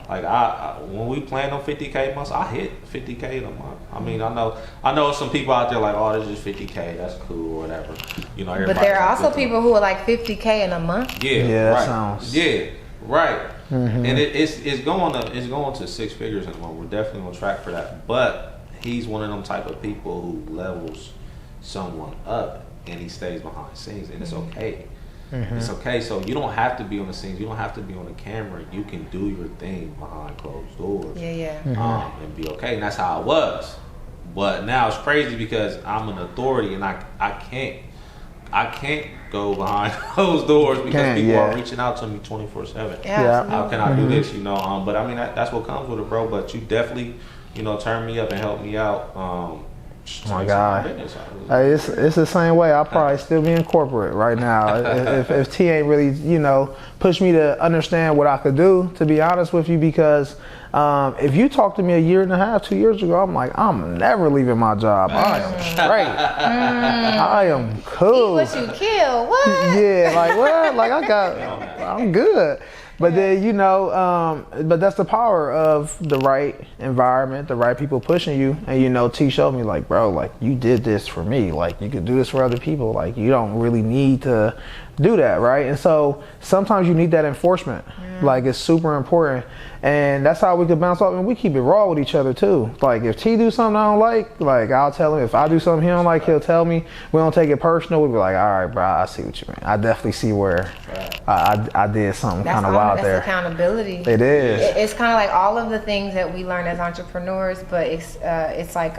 Like, I when we plan on 50K months, I hit 50K a month. I mean, I know some people out there like, oh, this is just 50K, that's cool or whatever. You know, but there are also people who are like 50K in a month. Yeah, that right. sounds. Yeah. Right, and it's going to 6 figures in a month. We're definitely on track for that. But he's one of them type of people who levels someone up, and he stays behind the scenes, and it's okay. It's okay. So you don't have to be on the scenes. You don't have to be on the camera. You can do your thing behind closed doors. And be okay. And that's how it was. But now it's crazy because I'm an authority, and I can't go behind those doors because people are reaching out to me 24/7. How can I do this? You know, but I mean that's what comes with it, bro. But you definitely, you know, turn me up and help me out. My God, hey, it's the same way. I'll probably still be in corporate right now if T ain't really, you know, push me to understand what I could do. To be honest with you, because if you talked to me a year and a half, 2 years ago, I'm like, I'm never leaving my job. I am straight. I am cool. Eat what you kill. What? Yeah, like what? Like I'm good. But then, you know, but that's the power of the right environment, the right people pushing you. And, you know, T showed me, like, bro, like, you did this for me. Like, you could do this for other people. Like, you don't really need to do that, right? And so sometimes you need that enforcement. Like, it's super important. And that's how we could bounce off, and we keep it raw with each other too. Like, if T do something I don't like I'll tell him. If I do something he don't like, he'll tell me. We don't take it personal. We be like, all right, bro, I see what you mean. I definitely see where I did something kind of wild there. That's accountability. It is. It's kind of like all of the things that we learn as entrepreneurs, but it's like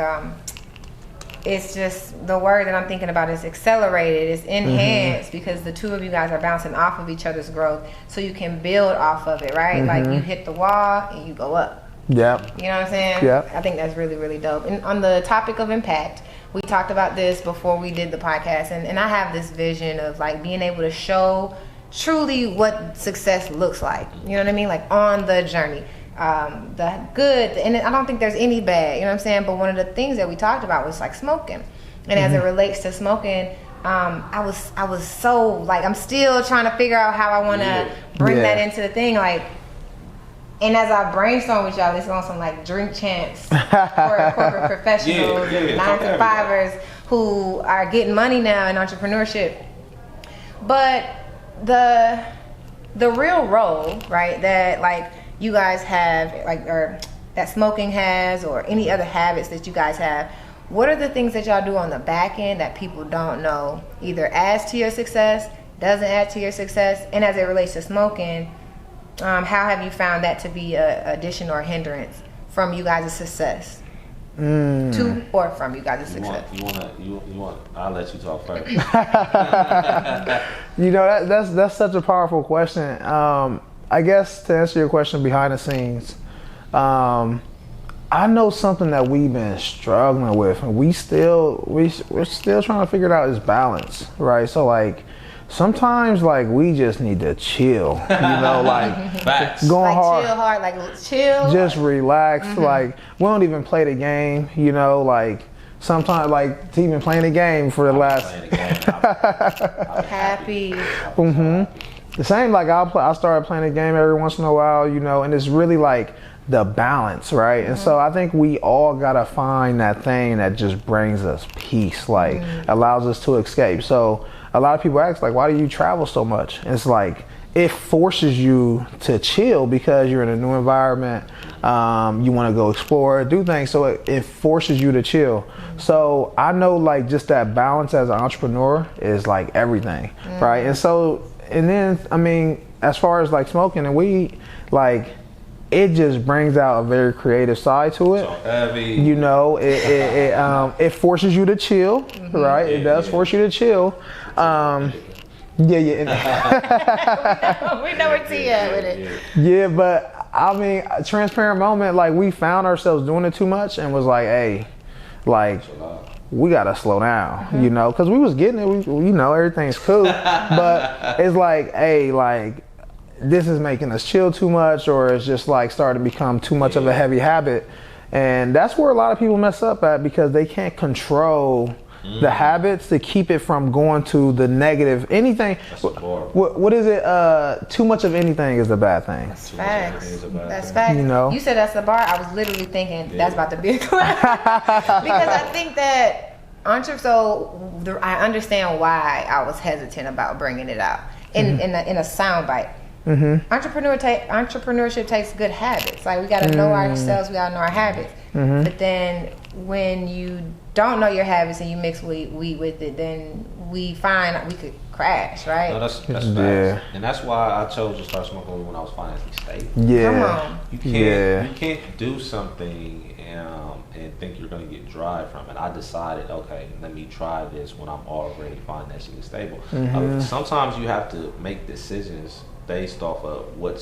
it's just the word that I'm thinking about is accelerated, it's enhanced, because the two of you guys are bouncing off of each other's growth, so you can build off of it, right? Like, you hit the wall and you go up. Yep. You know what I'm saying? Yep. I think that's really, really dope. And on the topic of impact, we talked about this before we did the podcast, and I have this vision of like being able to show truly what success looks like. You know what I mean? Like, on the journey. The good, and I don't think there's any bad, you know what I'm saying? But one of the things that we talked about was like smoking, and as it relates to smoking, I was so like, I'm still trying to figure out how I want to bring that into the thing, like. And as I brainstorm with y'all, this is on some like drink champs for corporate professionals, 9-to-5ers who are getting money now in entrepreneurship. But the real role, right, that like you guys have, like, or that smoking has, or any other habits that you guys have, what are the things that y'all do on the back end that people don't know either adds to your success, doesn't add to your success? And as it relates to smoking, how have you found that to be a addition or a hindrance from you guys' success? To or from you guys' success? You want? I'll let you talk first. You know, that's such a powerful question. I guess to answer your question behind the scenes, I know something that we've been struggling with, and we're still trying to figure it out, is balance, right? So like, sometimes like we just need to chill, you know, like Facts. going like hard, chill hard, like chill, just relax. Like, we don't even play the game, you know, like sometimes like T been playing the game for the last. happy. The same, like I started playing the game every once in a while, you know, and it's really like the balance, right? And so I think we all gotta find that thing that just brings us peace, like allows us to escape. So a lot of people ask, like, why do you travel so much? And it's like, it forces you to chill because you're in a new environment. You want to go explore, do things. So it forces you to chill. So I know like just that balance as an entrepreneur is like everything, right? And so, and then, I mean, as far as like smoking and weed, like, it just brings out a very creative side to it. So heavy. You know, it forces you to chill, right? It does force you to chill. We know where T at with it. Yeah, but I mean, a transparent moment, like, we found ourselves doing it too much and was like, hey, like, we gotta slow down, you know, because we was getting it, you know, everything's cool, but it's like, hey, like, this is making us chill too much, or it's just like starting to become too much of a heavy habit. And that's where a lot of people mess up at, because they can't control the habits to keep it from going to the negative. Anything, what is it? Too much of anything is a bad thing. That's facts. That's facts. You know? You said that's the bar. I was literally thinking that's about to be a class. Because I think that I understand why I was hesitant about bringing it out in a soundbite. Entrepreneurship takes good habits. Like, we gotta know ourselves, we gotta know our habits. But then when you don't know your habits and you mix weed with it, then we find we could crash, right? No, that's facts. And that's why I chose to start smoking when I was financially stable. Yeah. Come on. You can't do something and think you're going to get dry from it. I decided, okay, let me try this when I'm already financially stable. Sometimes you have to make decisions based off of what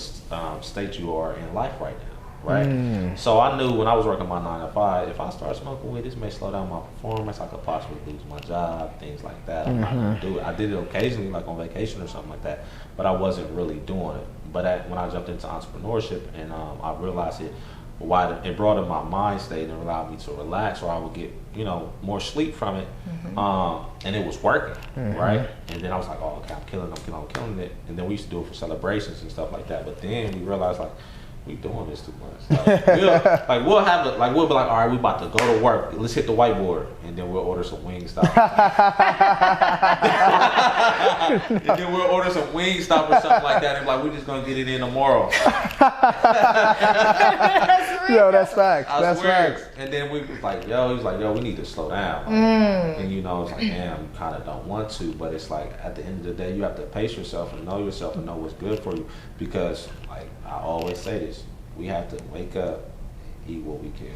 state you are in life right now, right? So I knew when I was working my 9 to 5, if I start smoking weed, this may slow down my performance. I could possibly lose my job, things like that. I'm not going to do it. I did it occasionally, like on vacation or something like that, but I wasn't really doing it. But when I jumped into entrepreneurship and I realized it broadened my mind state and allowed me to relax, or I would get, you know, more sleep from it. And it was working, right? And then I was like, oh, okay, I'm killing it. And then we used to do it for celebrations and stuff like that. But then we realized, like, we doing this too much. We'll have it. Like we'll be like, all right, we about to go to work. Let's hit the whiteboard, and then we'll order some Wingstop. And then we'll order some Wingstop or something like that. And like, we're just gonna get it in tomorrow. Yo, that's facts. That's facts. And then we was like, he's like, we need to slow down. And you know, it's like, damn, you kind of don't want to, but it's like at the end of the day, you have to pace yourself and know what's good for you. Because like I always say this, we have to wake up, eat what we can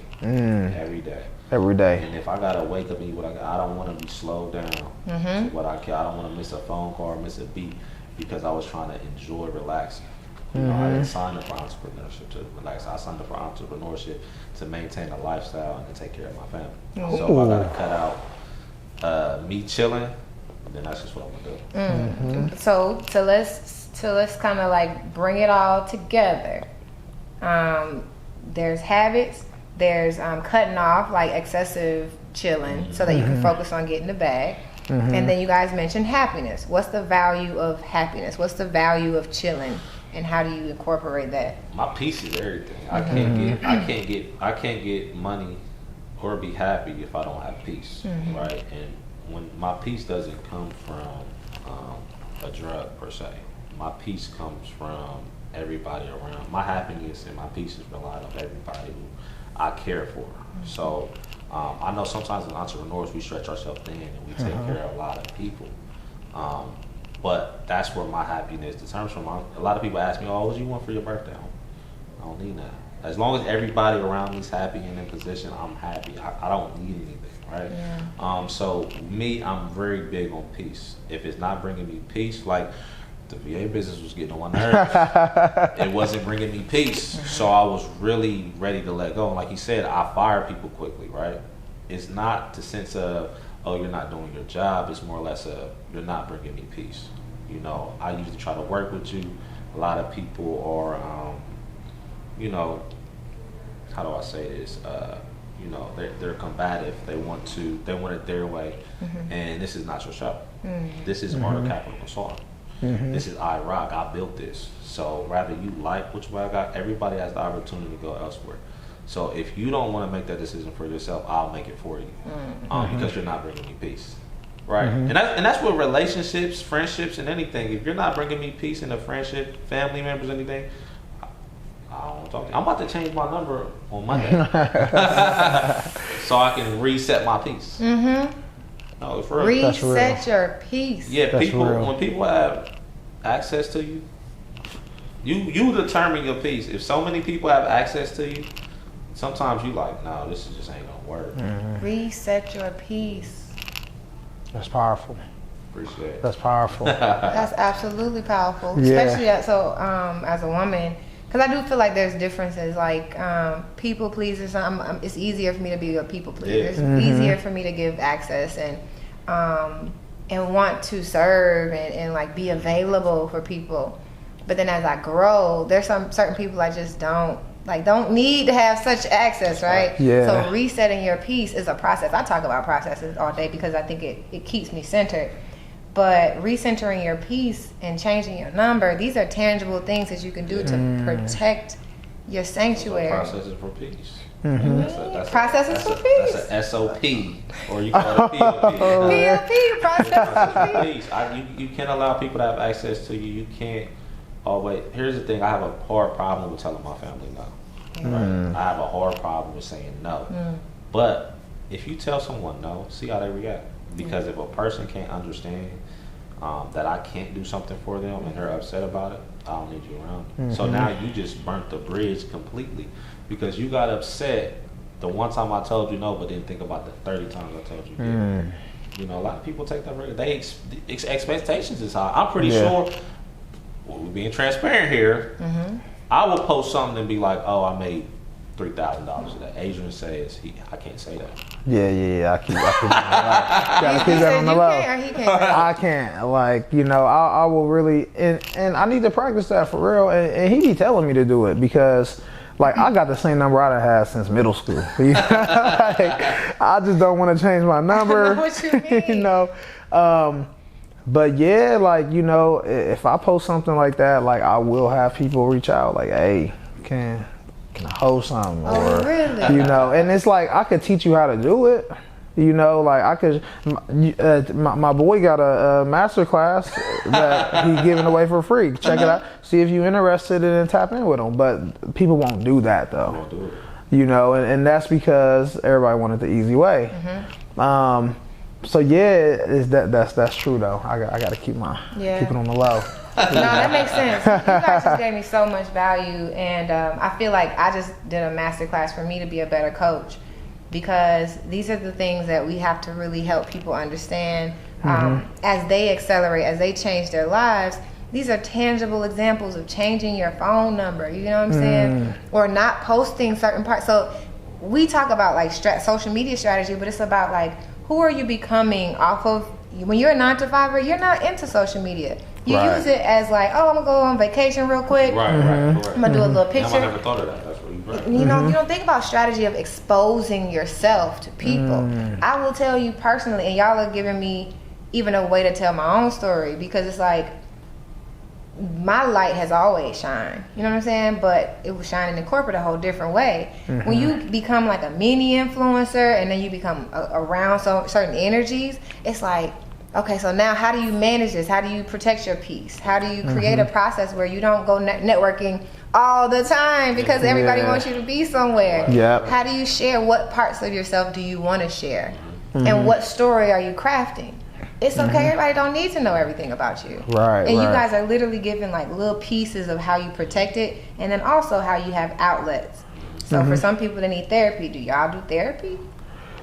every day. Every day. And if I gotta wake up and eat what I don't want to be slowed down to what I can. I don't want to miss a phone call or miss a beat because I was trying to enjoy relaxing. You know, I didn't sign up for entrepreneurship to relax. I signed up for entrepreneurship to maintain a lifestyle and to take care of my family. So if I gotta cut out me chilling, then that's just what I'm gonna do. So let's kind of like bring it all together. There's habits. There's cutting off like excessive chilling so that you can focus on getting the bag. And then you guys mentioned happiness. What's the value of happiness? What's the value of chilling? And how do you incorporate that? My peace is everything. I can't get money or be happy if I don't have peace, right? And when my peace doesn't come from a drug per se, my peace comes from everybody around. My happiness and my peace is reliant on everybody who I care for. So I know sometimes as entrepreneurs we stretch ourselves thin and we take care of a lot of people. But that's where my happiness determines from. A lot of people ask me, what do you want for your birthday? I don't need that. As long as everybody around me is happy and in position, I'm happy. I don't need anything, right? Yeah. So me, I'm very big on peace. If it's not bringing me peace, like the VA business was getting on my nerves. It wasn't bringing me peace. So I was really ready to let go. And like you said, I fire people quickly, right? It's not the sense of, you're not doing your job. It's more or less you're not bringing me peace. You know, I usually try to work with you. A lot of people are, you know, how do I say this? You know, they're combative. They want it their way. And this is not your show. This is Arter Capital Consulting. This is iRock. I built this. So rather you like which way I got, everybody has the opportunity to go elsewhere. So if you don't want to make that decision for yourself, I'll make it for you, because you're not bringing me peace, right? And that's with relationships, friendships, and anything. If you're not bringing me peace in a friendship, family members, anything, I don't want to talk to you. I'm about to change my number on Monday, so I can reset my peace. No, it's real. Reset your peace. Yeah, when people have access to you, you determine your peace. If so many people have access to you, sometimes you like, no, this just ain't gonna work. Reset your peace. That's powerful. Appreciate it. That's powerful. That's absolutely powerful. Especially as a woman, because I do feel like there's differences. Like people pleasers, it's easier for me to be a people pleaser. It's easier for me to give access and want to serve and like be available for people. But then as I grow, there's some certain people I just don't need to have such access, right? Yeah. So resetting your peace is a process. I talk about processes all day because I think it keeps me centered. But recentering your peace and changing your number, these are tangible things that you can do to protect your sanctuary. Processes for peace. Processes for peace. That's an SOP, or you call it POP. POP, processes for peace. You can't allow people to have access to you. You can't always. Here's the thing. I have a hard problem with telling my family no. Right? I have a hard problem with saying no. But if you tell someone no, see how they react. Because if a person can't understand that I can't do something for them and they're upset about it, I don't need you around. So now you just burnt the bridge completely because you got upset the one time I told you no, but didn't think about the 30 times I told you yeah. You know, a lot of people take that risk. They expectations is high. I'm pretty sure, we're being transparent here, I will post something and be like, oh, I made $3,000 today. Adrian says I can't say that. Yeah. I keep that on the low. I can't. Like, you know, I will really, and I need to practice that for real. And he be telling me to do it because, like, I got the same number I had since middle school. You know? Like, I just don't want to change my number. I know what you mean. You know. But yeah, like, you know, if I post something like that, like, I will have people reach out, like, hey, can I host something? Oh, or, really? you know, and it's like, I could teach you how to do it. You know, like I could, my boy got a master class that he's giving away for free. Check it out. See if you're interested in it, tap in with him. But people won't do that though. Won't do it. You know, and that's because everybody wanted the easy way. So yeah, that's true though. I got to keep it on the low. No, that makes sense. You guys just gave me so much value, and I feel like I just did a master class for me to be a better coach, because these are the things that we have to really help people understand as they accelerate, as they change their lives. These are tangible examples of changing your phone number, you know what I'm saying? Or not posting certain parts. So we talk about like social media strategy, but it's about like, who are you becoming off of? When you're a 9-to-5er, you're not into social media. You use it as like, oh, I'm gonna go on vacation real quick. Right. I'm gonna do a little picture. I never thought of that. That's what you're right. You know, you don't think about strategy of exposing yourself to people. I will tell you personally, and y'all are giving me even a way to tell my own story, because it's like, my light has always shined, you know what I'm saying? But it was shining in corporate a whole different way. When you become like a mini influencer, and then you become around certain energies, it's like, okay, so now how do you manage this? How do you protect your peace? How do you create a process where you don't go networking all the time because everybody wants you to be somewhere? How do you share? What parts of yourself do you want to share? And what story are you crafting? It's okay, everybody don't need to know everything about you. And you guys are literally giving like little pieces of how you protect it, and then also how you have outlets. So for some people that need therapy, do y'all do therapy?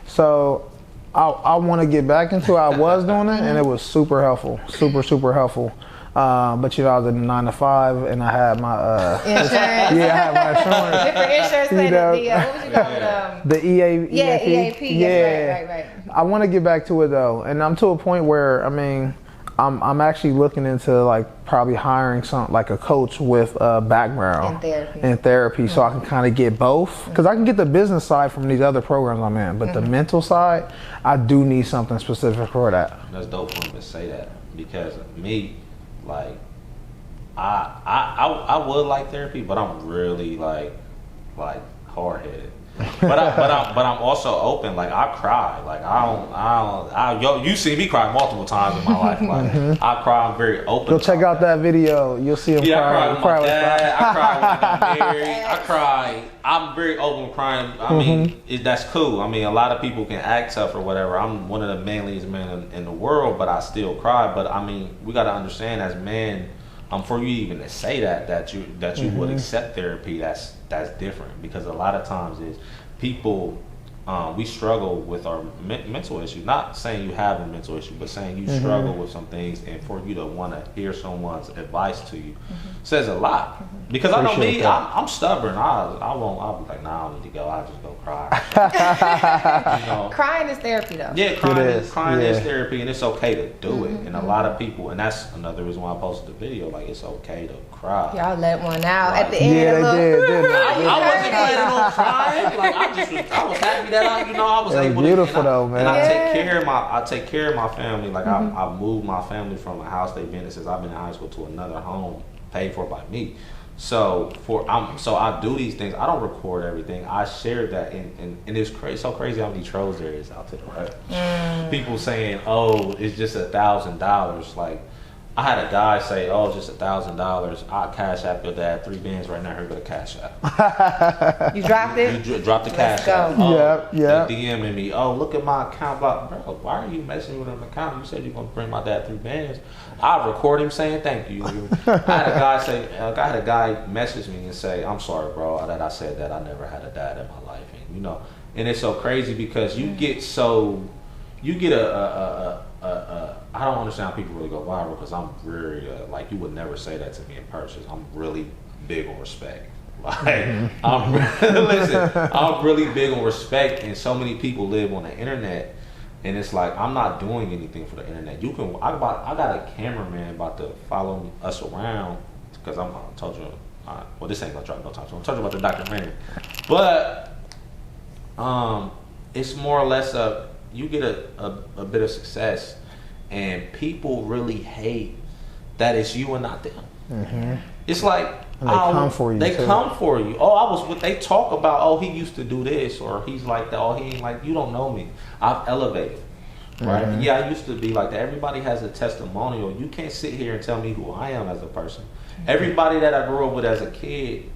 So I want to get back into it. I was doing it, and it was super helpful, super helpful. But you know, I was in 9-to-5, and I had my insurance. I had my insurance. Different insurance than what was you call it? The EAP. Yes, right. I want to get back to it though, and I'm to a point where I'm actually looking into like probably hiring like a coach with a background in therapy, so I can kind of get both, because I can get the business side from these other programs I'm in, but the mental side, I do need something specific for that. That's dope for him to say that, because me, like, I would like therapy, but I'm really like hard headed. But I'm also open. Like, I cry. Like, you see me cry multiple times in my life. Like, I cry. I'm very open. Go check out that video. You'll see him cry. I cry with my dad. I cry when I got married. I cry. I'm very open crying. I mean, that's cool. I mean, a lot of people can act tough or whatever. I'm one of the manliest men in the world, but I still cry. But I mean, we got to understand as men, for you even to say that you would accept therapy, that's different, because a lot of times is people we struggle with our mental issue. Not saying you have a mental issue, but saying you struggle with some things, and for you to want to hear someone's advice to you says a lot. Because I know me, I'm stubborn. I'll be like, nah, I don't need to go. I'll just go cry. You know? Crying is therapy, though. Yeah, crying is therapy, and it's okay to do it. And a lot of people, and that's another reason why I posted the video. Like, it's okay to cry. Y'all let one out at the end. Yeah, they did. I wasn't planning on crying. Like, I was happy that I was able to. Beautiful though, man. And I take care of my family. Like, I moved my family from a house they've been in since I've been in high school to another home paid for by me. So I do these things. I don't record everything. I share that, and it's crazy. So crazy how many trolls there is out to the right. People saying, "Oh, it's just $1,000." Like, I had a guy say, "Oh, it's just $1,000. I cash app your dad 3 bands right now. Here go the cash app." You dropped it. You dropped the cash app. Oh, yeah. They DMing me. Oh, look at my account. Bro, why are you messing with an account? You said you're gonna bring my dad 3 bands. I record him saying thank you. I had a guy message me and say, "I'm sorry, bro, that I said that. I never had a dad in my life." And you know, and it's so crazy because you get I don't understand how people really go viral, because I'm very like, you would never say that to me in person. I'm really big on respect. Like, I'm really big on respect, and so many people live on the internet, and it's like, I'm not doing anything for the internet. I got a cameraman about to follow us around, because I told you, well, this ain't gonna drop no time, so I'm talking about the documentary. But it's more or less you get a bit of success, and people really hate that it's you and not them. It's like, And they come for you. They too. come for you. Oh, I was. They talk about. Oh, he used to do this, or he's like that. Oh, he ain't like. You don't know me. I've elevated. Right? Mhm. Yeah, I used to be like that. Everybody has a testimonial. You can't sit here and tell me who I am as a person. Everybody that I grew up with as a kid,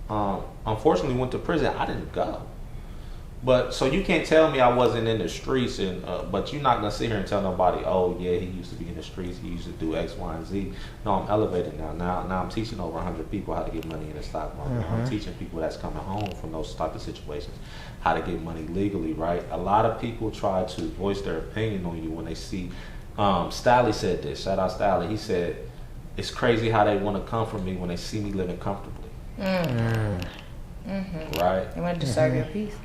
unfortunately went to prison. I didn't go. But so you can't tell me I wasn't in the streets, and but you're not gonna sit here and tell nobody, oh yeah, he used to be in the streets, he used to do X, Y, and Z. No, I'm elevated now. Now I'm teaching over 100 people how to get money in the stock market. I'm teaching people that's coming home from those type of situations how to get money legally. Right? A lot of people try to voice their opinion on you when they see. Stally said this. Shout out Stally. He said, "It's crazy how they want to come for me when they see me living comfortably." Right? They want to disturb your peace.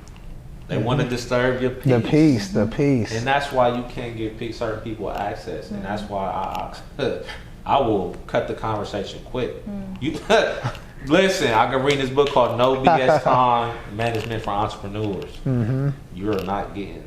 They want to disturb your peace. The peace. And that's why you can't give certain people access. And that's why I will cut the conversation quick. You listen, I can read this book called No BS Time Management for Entrepreneurs. You're not getting,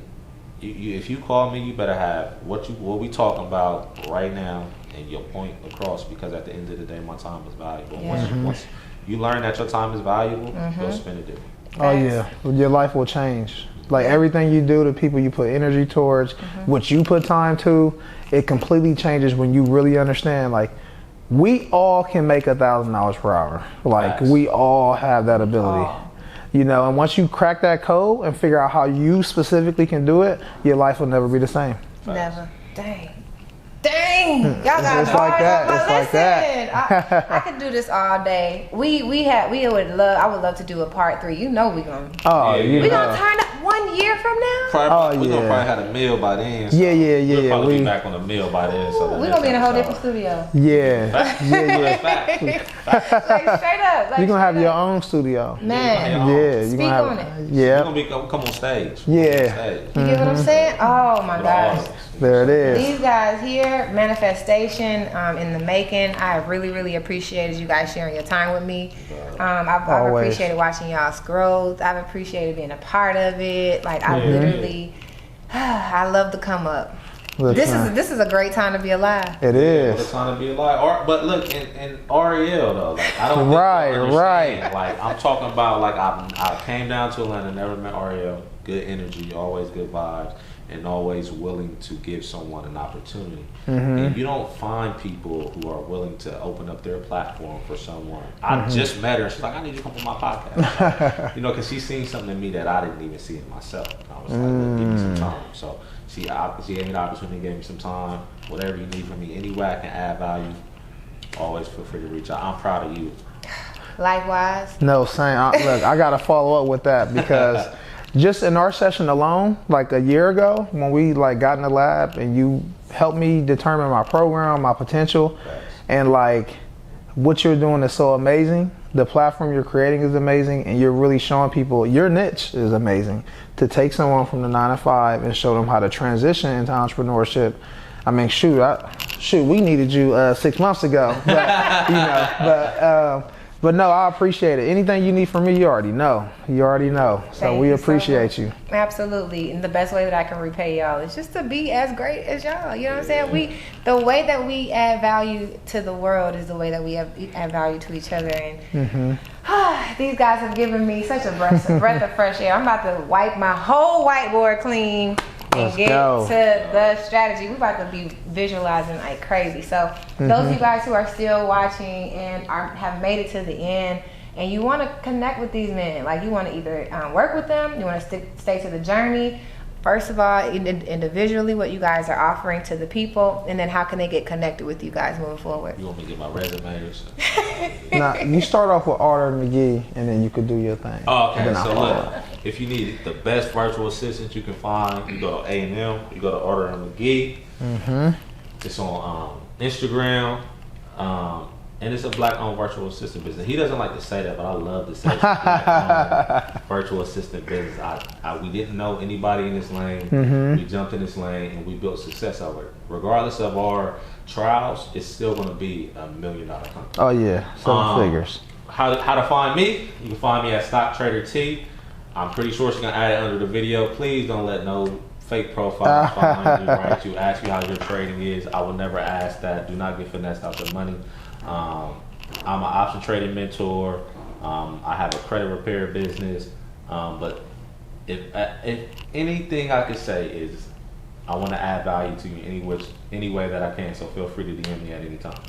if you call me, you better have what we talking about right now and your point across, because at the end of the day, my time is valuable. Once you learn that your time is valuable, you'll spend it different. Oh yeah, your life will change. Like everything you do, the people you put energy towards, what you put time to, it completely changes when you really understand. Like, we all can make $1,000 per hour. Like, we all have that ability. You know, and once you crack that code and figure out how you specifically can do it, your life will never be the same. Never. Dang. Y'all got It's like that. It's like that. I could do this all day. I would love to do a part 3. You know we gonna. Oh, Yeah, We gonna turn up 1 year from now. We're gonna probably have a meal by then. So We'll probably be back on the meal by then. So We're gonna be in a whole different studio. Yeah. Like straight up. Like, You're gonna have your own studio. Man. Yeah. Speak You're gonna on have, it. Yeah. We're gonna come on stage. Yeah. You get what I'm saying? Oh my gosh. There it is. These guys here, manifestation in the making. I really, really appreciated you guys sharing your time with me. I've appreciated watching y'all's growth. I've appreciated being a part of it. Like, I literally, I love to come up. This is a great time to be alive. It is. It's time to be alive. But look, in REL though, like, I don't Right. Like, I'm talking about, like, I came down to Atlanta, never met REL. Good energy, always good vibes, and always willing to give someone an opportunity. And you don't find people who are willing to open up their platform for someone. I just met her, and she's like, I need you to come on my podcast. You know, because she's seen something in me that I didn't even see in myself. And I was like, look, give me some time. So she gave me the opportunity, gave me some time. Whatever you need from me, any way I can add value, always feel free to reach out. I'm proud of you. Likewise. No, same. Look, I gotta follow up with that because just in our session alone, like a year ago, when we got in the lab and you helped me determine my program, my potential, and what you're doing is so amazing. The platform you're creating is amazing, and you're really showing people your niche is amazing. To take someone from the 9 to 5 and show them how to transition into entrepreneurship. I mean, we needed you 6 months ago, but no, I appreciate it. Anything you need from me, you already know. So we appreciate you. Absolutely. And the best way that I can repay y'all is just to be as great as y'all. You know what I'm saying? The way that we add value to the world is the way that we add value to each other. And these guys have given me such a breath of fresh air. I'm about to wipe my whole whiteboard clean and get to the strategy. We're about to be visualizing like crazy. So those of you guys who are still watching and have made it to the end, and you want to connect with these men, like you want to either work with them, you want to stay to the journey. First of all, individually, what you guys are offering to the people, and then how can they get connected with you guys moving forward? You want me to get my resume or something? Now, you start off with Arter and McGee, and then you could do your thing. Oh, okay. So look, if you need the best virtual assistant you can find, you go to A&M, you go to Arter and McGee. It's on Instagram. And it's a black-owned virtual assistant business. He doesn't like to say that, but I love to say it's a black-owned virtual assistant business. We didn't know anybody in this lane. We jumped in this lane, and we built success over it. Regardless of our trials, it's still going to be $1 million company. Oh, yeah. 7 figures. How to find me? You can find me at Stock Trader T. I'm pretty sure she's going to add it under the video. Please don't let no fake profile find you, right? You ask you how your trading is. I will never ask that. Do not get finessed out the money. I'm an option trading mentor. I have a credit repair business. But if anything I could say is, I want to add value to you any way that I can. So feel free to DM me at any time.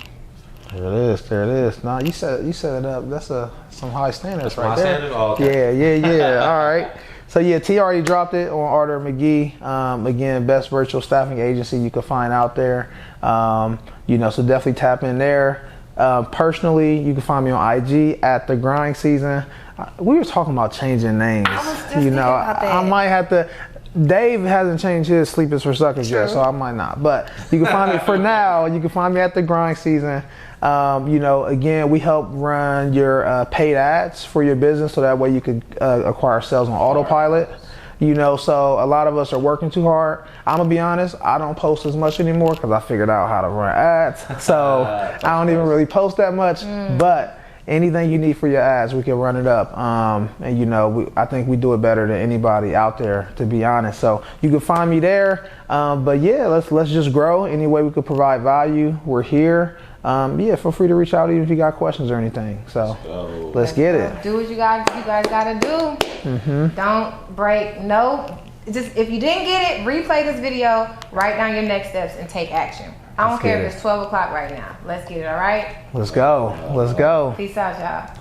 There it is. There it is. Nah, you set it up. That's some high standards. That's right there. Standard? Oh, okay. Yeah. All right. So yeah, T already dropped it on Arter and McGee. Again, best virtual staffing agency you can find out there. So definitely tap in there. Personally, you can find me on IG at The Grind Season. We were talking about changing names. I was just thinking about that. I might have to. Dave hasn't changed his Sleep is for Suckers yet, so I might not. But you can find me for now. You can find me at The Grind Season. Again, we help run your paid ads for your business, so that way you can acquire sales on autopilot. So a lot of us are working too hard. I'm gonna be honest, I don't post as much anymore because I figured out how to run ads. So I don't even really post that much. But anything you need for your ads, we can run it up. I think we do it better than anybody out there, to be honest. So you can find me there. But yeah, let's just grow. Any way we could provide value, we're here. Feel free to reach out even if you got questions or anything. So let's get it. Do what you guys gotta do. Don't break. Just if you didn't get it, replay this video, write down your next steps, and take action. I don't care if it's 12 o'clock right now. Let's get it, all right? Let's go. Let's go. Peace out, y'all.